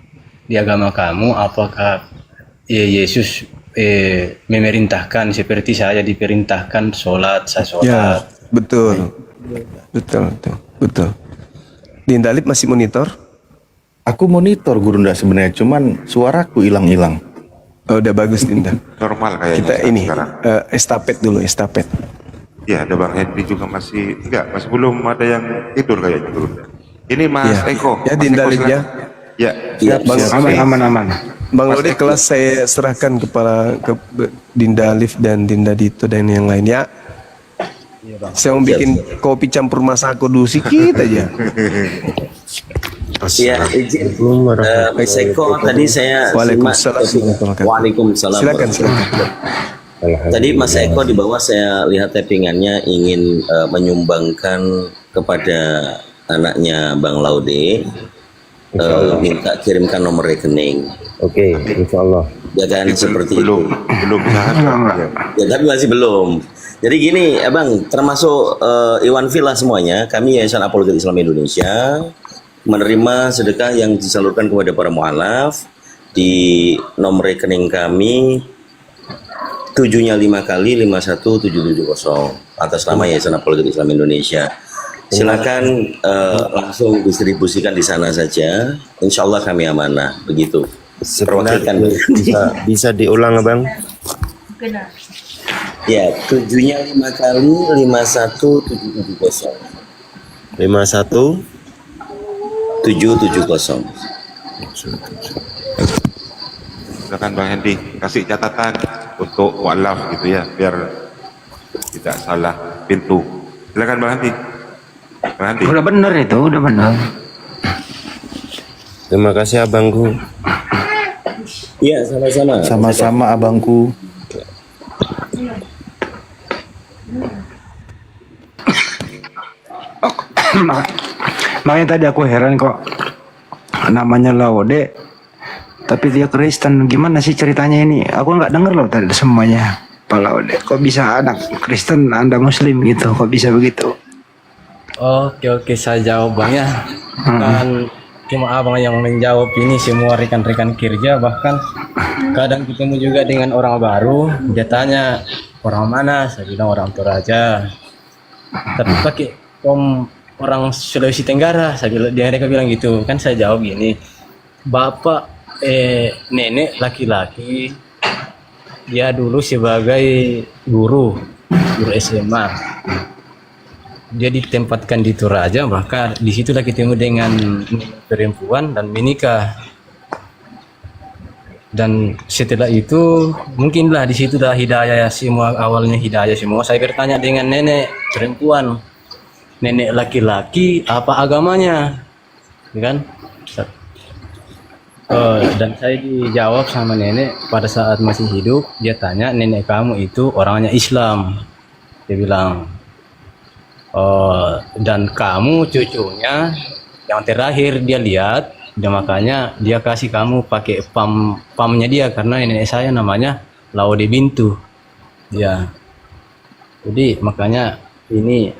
di agama kamu apakah Yesus memerintahkan seperti saya diperintahkan sholat, saya sholat. Ya, betul. Betul. Dindalip masih monitor? Aku monitor Gurunda sebenarnya, cuman suaraku hilang-hilang. Oh, udah bagus Dinda. Normal kayaknya Kita ini sekarang. estafet dulu, estafet. Ya, ada Bang Henry juga masih belum ada yang tidur kayaknya dulu. Ini Mas Ya. Eko. Ya, Mas Dindalip Eko, ya. silakan. Ya, Siap, Bang. Aman. Bang Lode kelas saya serahkan ke Dinda Alif dan Dinda Dito dan yang lain ya. Saya mau bikin kopi campur masako dulu sedikit aja. Ya, izin Mas Eko tadi saya Waalaikumsalam. Waalaikumsalam. Silakan. Tadi Mas Eko di bawah saya lihat tappingannya ingin menyumbangkan kepada anaknya Bang Laude, minta kirimkan nomor rekening. Oke, insya Allah. Ya kan seperti belum bisa. ya, tapi masih belum. Jadi gini, Abang, termasuk Iwan Villa semuanya, kami Yayasan Apologet Islam Indonesia menerima sedekah yang disalurkan kepada para mu'alaf di nomor rekening kami 7-nya 5 kali 51770 atas nama Yayasan Apologet Islam Indonesia. Silakan langsung distribusikan di sana saja. Insya Allah kami amanah begitu. Perwakilan Bisa diulang Abang? ya 7-nya 5 kali 51770 51 770. Silakan Bang Henry kasih catatan untuk mualaf gitu ya, biar tidak salah pintu. Silakan Bang Henry. Bang Henry. Udah bener itu, udah bener. Terima kasih abangku. Iya, sama-sama. Sama-sama abangku. Makanya tadi aku heran kok namanya Laude tapi dia Kristen, gimana sih ceritanya ini? Aku nggak denger loh tadi semuanya. Pak Laude, kok bisa anak Kristen, Anda Muslim gitu? Kok bisa begitu? Oke, saya jawab Bang ya. Kan cuma abang yang menjawab ini, semua rekan-rekan kerja, bahkan kadang ketemu juga dengan orang baru, dia tanya orang mana, saya bilang orang Toraja, tapi pakai orang Sulawesi Tenggara, mereka bilang gitu. Kan saya jawab gini, bapak nenek laki-laki, dia dulu sebagai guru SMA, dia ditempatkan di Toraja, maka disitulah ketemu dengan perempuan dan menikah. Dan setelah itu mungkinlah disitulah hidayah semua, awalnya hidayah semua. Saya bertanya dengan nenek perempuan, nenek laki-laki apa agamanya, kan? Dan saya dijawab sama nenek pada saat masih hidup, dia tanya, nenek kamu itu orangnya Islam, dia bilang. Dan kamu cucunya yang terakhir dia lihat, dan makanya dia kasih kamu pakai pamnya dia, karena nenek saya namanya Laude Bintu, ya. Jadi makanya ini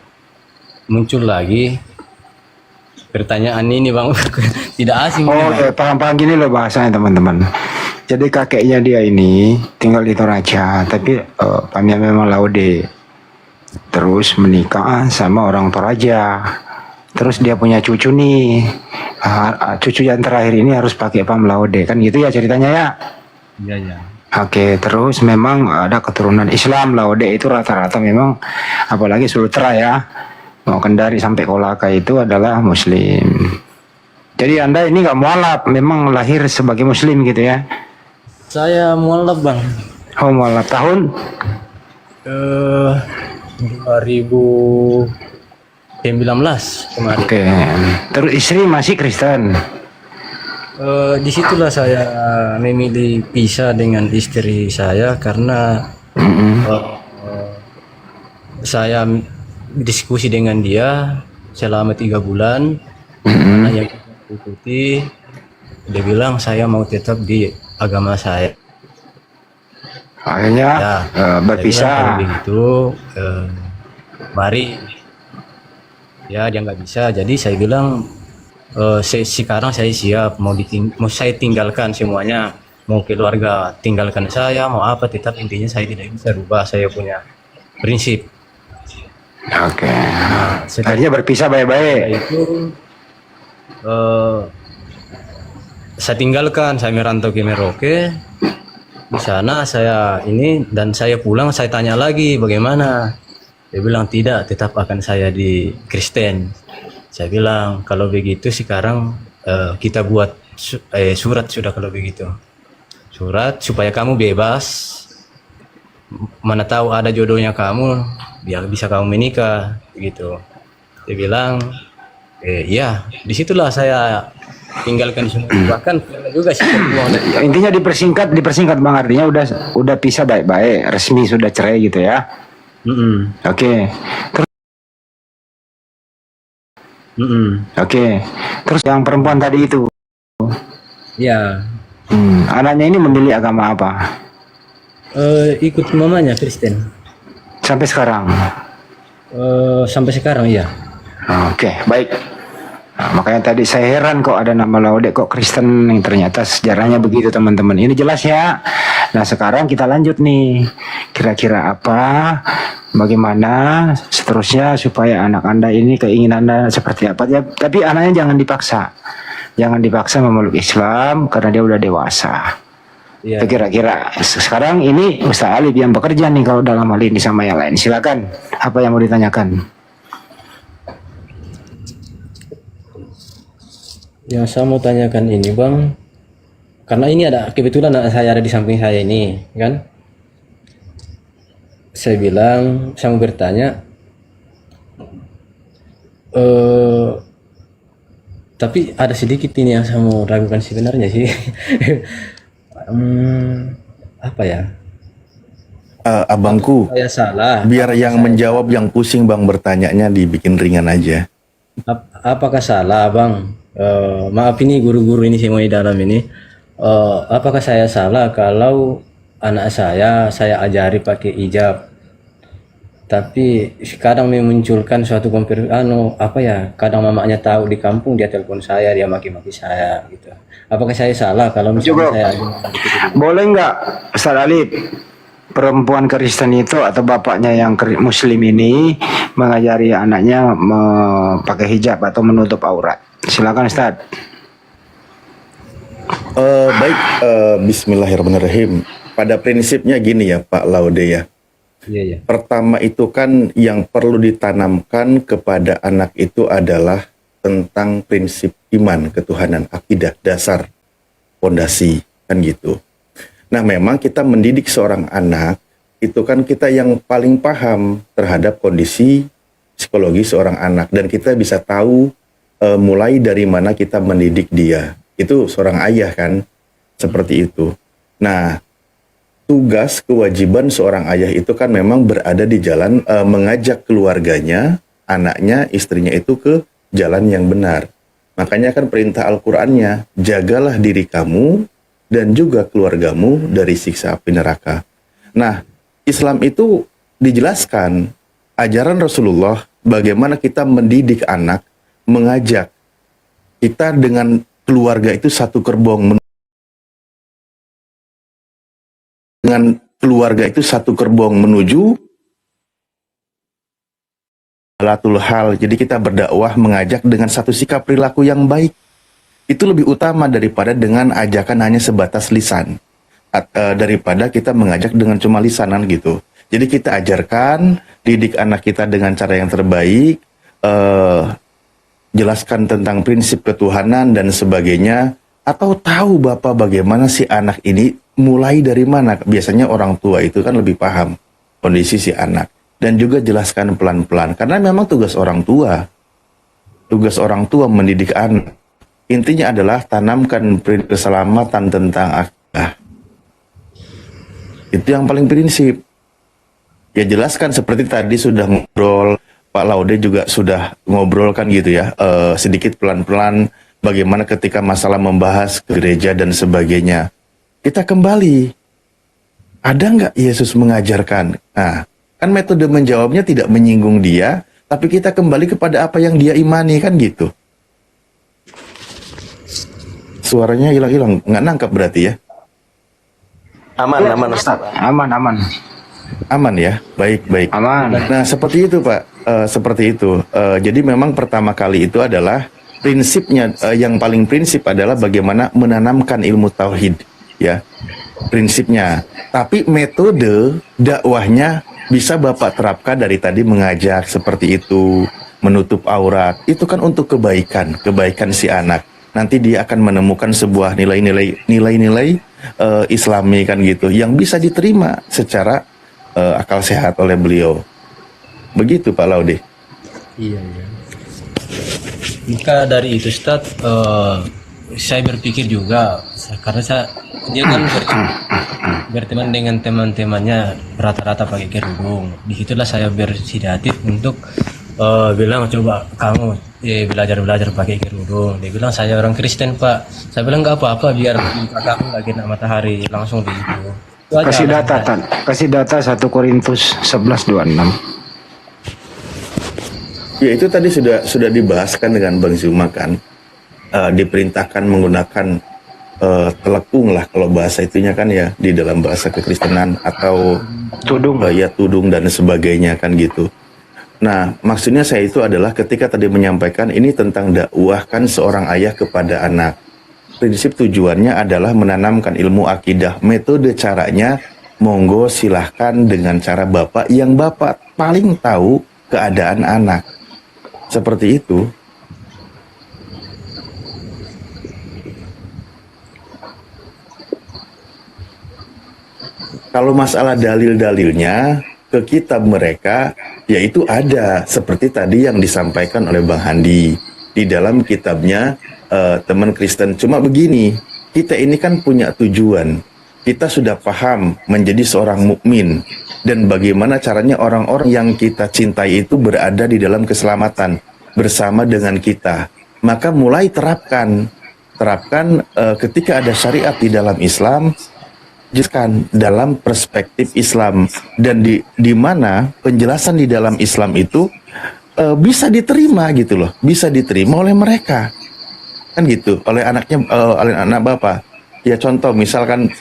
muncul lagi pertanyaan ini Bang. Tidak asing. Oh, ya, paham-paham gini loh bahasanya teman-teman. Jadi kakeknya dia ini tinggal di Toraja, tapi pamnya memang Laude. Terus menikah sama orang Toraja. Terus dia punya cucu nih. Cucu yang terakhir ini harus pakai pam Laude, kan gitu ya ceritanya ya? Iya. Oke, terus memang ada keturunan Islam. Laude itu rata-rata memang, apalagi Sultra ya, mau Kendari sampai Kolaka itu adalah Muslim. Jadi Anda ini nggak mualaf, memang lahir sebagai Muslim gitu ya? Saya mualaf Bang. Oh, mualaf tahun? 2019 kemarin. Oke, terus istri masih Kristen? Disitulah saya memilih pisah dengan istri saya karena saya diskusi dengan dia selama 3 bulan. Mana yang kita ikuti, dia bilang saya mau tetap di agama saya. Akhirnya Ya, saya bilang, kalau berpisah. begitu, mari. Ya, dia nggak bisa. Jadi saya bilang, sekarang saya siap mau saya tinggalkan semuanya, mau keluarga tinggalkan saya, mau apa, tetap intinya saya tidak bisa rubah saya punya prinsip. Oke. Setelah Akhirnya berpisah baik-baik. itu saya tinggalkan, saya merantau ke Merauke. Di sana saya ini dan saya pulang, saya tanya lagi bagaimana. Dia bilang tidak, tetap akan saya di Kristen. Saya bilang kalau begitu sekarang kita buat surat sudah kalau begitu. Surat supaya kamu bebas. Mana tahu ada jodohnya kamu, biar bisa kamu menikah gitu. Dia bilang, iya, disitulah saya tinggalkan semua. Bahkan pernah juga sih Intinya dipersingkat Bang, artinya udah pisah baik-baik, resmi sudah cerai gitu ya. Oke. Oke. Terus yang perempuan tadi itu, Ya, anaknya ini memilih agama apa? ikut mamanya Kristen. Sampai sekarang. Sampai sekarang ya. Oke, baik. Nah, makanya tadi saya heran kok ada nama Laude kok Kristen, yang ternyata sejarahnya begitu teman-teman. Ini jelas ya. Nah sekarang kita lanjut nih. Kira-kira apa, bagaimana seterusnya supaya anak Anda ini keinginan Anda seperti apa ya. Tapi anaknya jangan dipaksa. Jangan dipaksa memeluk Islam karena dia udah dewasa. Iya. Kira-kira sekarang ini Ustaz Alif yang bekerja nih kalau dalam hal ini sama yang lain. Silakan. Apa yang mau ditanyakan? Yang saya mau tanyakan ini Bang, karena ini ada kebetulan anak saya ada di samping saya ini, kan? Saya bilang, saya mau bertanya, tapi ada sedikit ini yang saya mau ragukan sebenarnya sih. Apa ya? Abangku, Saya salah. biar yang menjawab yang pusing Bang bertanyanya dibikin ringan aja. Apakah salah Bang? Maaf ini guru-guru ini semua di dalam ini. Apakah saya salah kalau anak saya ajari pakai hijab? Tapi kadang memunculkan suatu kadang mamanya tahu di kampung dia telepon saya, dia maki-maki saya gitu. Apakah saya salah kalau misalnya saya Boleh nggak Ustaz Alif, perempuan Kristen itu atau bapaknya yang Muslim ini mengajari anaknya pakai hijab atau menutup aurat? Silakan Ustaz. Baik, bismillahirrahmanirrahim. Pada prinsipnya gini ya Pak Laude ya. Iya. Pertama itu kan yang perlu ditanamkan kepada anak itu adalah tentang prinsip iman, ketuhanan, akidah, dasar, fondasi, kan gitu. Nah memang kita mendidik seorang anak, itu kan kita yang paling paham terhadap kondisi psikologi seorang anak. Dan kita bisa tahu mulai dari mana kita mendidik dia. Itu seorang ayah kan, seperti itu. Nah, tugas kewajiban seorang ayah itu kan memang berada di jalan mengajak keluarganya, anaknya, istrinya itu ke jalan yang benar. Makanya kan perintah Al-Qur'annya, jagalah diri kamu dan juga keluargamu dari siksa api neraka. Nah, Islam itu dijelaskan ajaran Rasulullah bagaimana kita mendidik anak, mengajak kita dengan keluarga itu satu gerbong menuju halatul hal. Jadi kita berdakwah mengajak dengan satu sikap perilaku yang baik. Itu lebih utama daripada dengan ajakan hanya sebatas lisan. Daripada kita mengajak dengan cuma lisanan gitu. Jadi kita ajarkan, didik anak kita dengan cara yang terbaik, jelaskan tentang prinsip ketuhanan dan sebagainya, atau tahu Bapak bagaimana si anak ini mulai dari mana. Biasanya orang tua itu kan lebih paham kondisi si anak. Dan juga jelaskan pelan-pelan, karena memang tugas orang tua mendidik anak. intinya adalah tanamkan keselamatan tentang akidah. Itu yang paling prinsip. Ya jelaskan seperti tadi sudah ngobrol, Pak Laude juga sudah ngobrol kan gitu ya, sedikit pelan-pelan bagaimana ketika masalah membahas gereja dan sebagainya. Kita kembali, ada nggak Yesus mengajarkan? Nah, kan metode menjawabnya tidak menyinggung dia, tapi kita kembali kepada apa yang dia imani kan gitu. Suaranya hilang-hilang, nggak nangkap berarti ya? Aman Ustaz. Aman. Aman ya, baik. Aman. Nah seperti itu Pak, seperti itu. Jadi memang pertama kali itu adalah prinsipnya, yang paling prinsip adalah bagaimana menanamkan ilmu tauhid, ya prinsipnya. Tapi metode dakwahnya bisa Bapak terapkan dari tadi mengajak seperti itu, menutup aurat, itu kan untuk kebaikan si anak. Nanti dia akan menemukan sebuah nilai-nilai Islami kan gitu, yang bisa diterima secara akal sehat oleh beliau. Begitu Pak Laude. Iya. Maka dari itu Ustaz, saya berpikir juga, karena dia kan berteman dengan teman-temannya rata-rata pakai kerudung. Disitulah saya berinisiatif untuk bilang, coba kamu belajar pakai kerudung. Dia bilang, saya orang Kristen Pak. Saya bilang nggak apa-apa, biar kamu nggak kena matahari, langsung di itu. Kasih data 1 Korintus 11:26. Ya itu tadi sudah dibahaskan dengan Bang Zuma kan, diperintahkan menggunakan telekung lah kalau bahasa itunya kan ya, di dalam bahasa kekristenan, atau Tudung. tudung dan sebagainya kan gitu. Nah maksudnya saya itu adalah ketika tadi menyampaikan ini tentang dakwahkan seorang ayah kepada anak. Prinsip tujuannya adalah menanamkan ilmu akidah. Metode caranya, monggo silahkan dengan cara Bapak yang Bapak paling tahu keadaan anak. Seperti itu. Kalau masalah dalil-dalilnya ke kitab mereka, yaitu ada. Seperti tadi yang disampaikan oleh Bang Handi. Di dalam kitabnya teman Kristen. Cuma begini, kita ini kan punya tujuan. Kita sudah paham menjadi seorang mukmin dan bagaimana caranya orang-orang yang kita cintai itu berada di dalam keselamatan bersama dengan kita. Maka mulai terapkan ketika ada syariat di dalam Islam, jelaskan dalam perspektif Islam, dan di mana penjelasan di dalam Islam itu bisa diterima gitu loh, bisa diterima oleh mereka. Kan gitu, oleh anaknya, oleh anak Bapak. Ya contoh misalkan,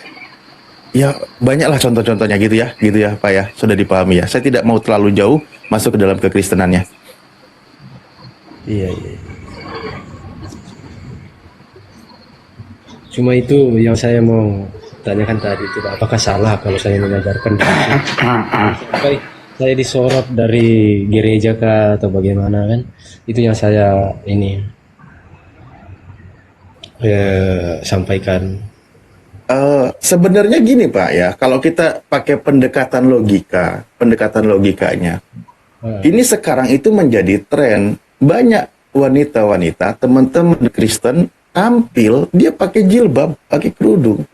ya banyaklah contoh-contohnya gitu ya Pak ya, sudah dipahami ya. Saya tidak mau terlalu jauh masuk ke dalam kekristenannya. Iya. Cuma itu yang saya mau tanyakan tadi, tidak apakah salah kalau saya mengajarkan sampai saya disorot dari gereja kah atau bagaimana kan? Itu yang saya sampaikan. Sebenarnya gini Pak ya, kalau kita pakai pendekatan logikanya, ini sekarang itu menjadi tren. Banyak wanita-wanita, teman-teman Kristen tampil, dia pakai jilbab, pakai kerudung.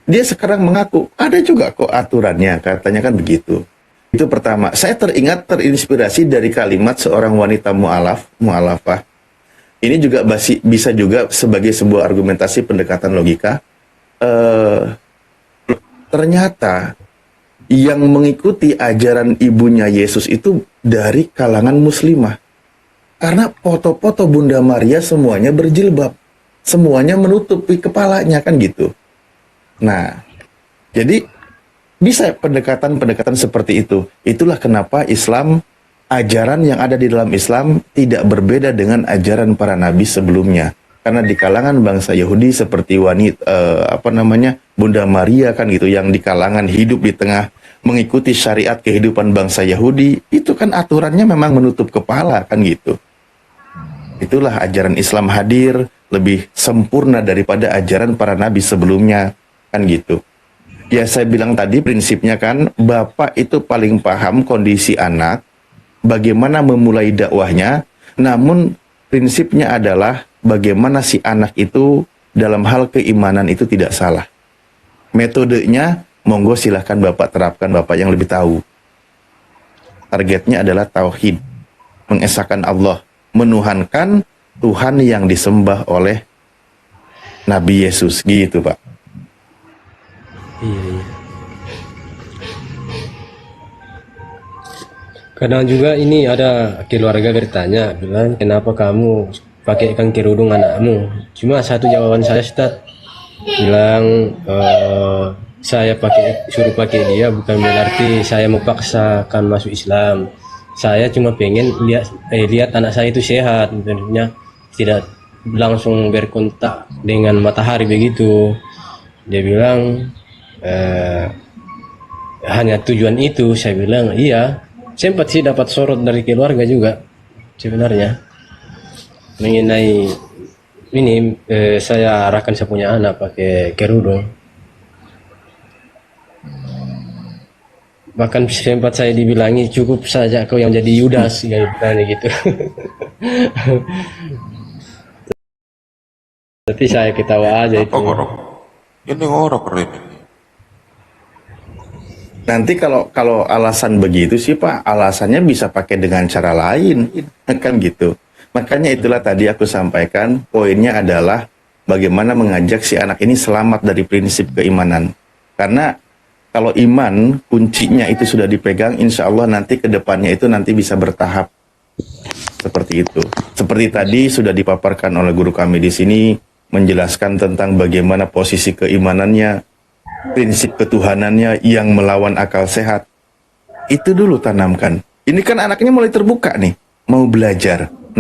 Dia sekarang mengaku, ada juga kok aturannya, katanya kan begitu. Itu pertama. Saya terinspirasi dari kalimat seorang wanita mu'alafah. Ini juga bisa juga sebagai sebuah argumentasi pendekatan logika. Ternyata yang mengikuti ajaran ibunya Yesus itu dari kalangan muslimah. Karena foto-foto Bunda Maria semuanya berjilbab. Semuanya menutupi kepalanya kan gitu. Nah, jadi bisa pendekatan-pendekatan seperti itu. Itulah kenapa Islam, ajaran yang ada di dalam Islam tidak berbeda dengan ajaran para nabi sebelumnya. Karena di kalangan bangsa Yahudi seperti Bunda Maria kan gitu, yang di kalangan hidup di tengah mengikuti syariat kehidupan bangsa Yahudi, itu kan aturannya memang menutup kepala kan gitu. Itulah ajaran Islam hadir lebih sempurna daripada ajaran para nabi sebelumnya kan gitu. Ya saya bilang tadi prinsipnya kan, Bapak itu paling paham kondisi anak, bagaimana memulai dakwahnya, namun prinsipnya adalah bagaimana si anak itu dalam hal keimanan itu tidak salah. Metodenya, monggo silahkan Bapak terapkan, Bapak yang lebih tahu. Targetnya adalah tauhid, mengesahkan Allah, menuhankan Tuhan yang disembah oleh Nabi Yesus, gitu Pak. Iya. Kadang juga ini ada keluarga bertanya, bilang kenapa kamu pakaikan kerudung anakmu? Cuma satu jawaban saya, Ustaz, bilang saya suruh pakai dia bukan berarti saya mau paksakan masuk Islam. Saya cuma pengen lihat anak saya itu sehat, tentunya tidak langsung berkontak dengan matahari begitu. Dia bilang hanya tujuan itu. Saya bilang iya. Sempat sih dapat sorot dari keluarga juga sebenarnya mengenai ini. Saya arahkan saya punya anak pakai kerudung. Bahkan sempat saya dibilangi cukup saja kau yang jadi Yudas gitu. Tapi saya ketawa aja itu. Ngorok. Ini ngorok ini. Nanti kalau alasan begitu sih Pak, alasannya bisa pakai dengan cara lain, kan gitu. Makanya itulah tadi aku sampaikan, poinnya adalah bagaimana mengajak si anak ini selamat dari prinsip keimanan. Karena kalau iman, kuncinya itu sudah dipegang, insya Allah nanti ke depannya itu nanti bisa bertahap. Seperti itu. Seperti tadi sudah dipaparkan oleh guru kami di sini, menjelaskan tentang bagaimana posisi keimanannya, prinsip ketuhanannya yang melawan akal sehat. Itu dulu tanamkan. Ini kan anaknya mulai terbuka nih, mau belajar.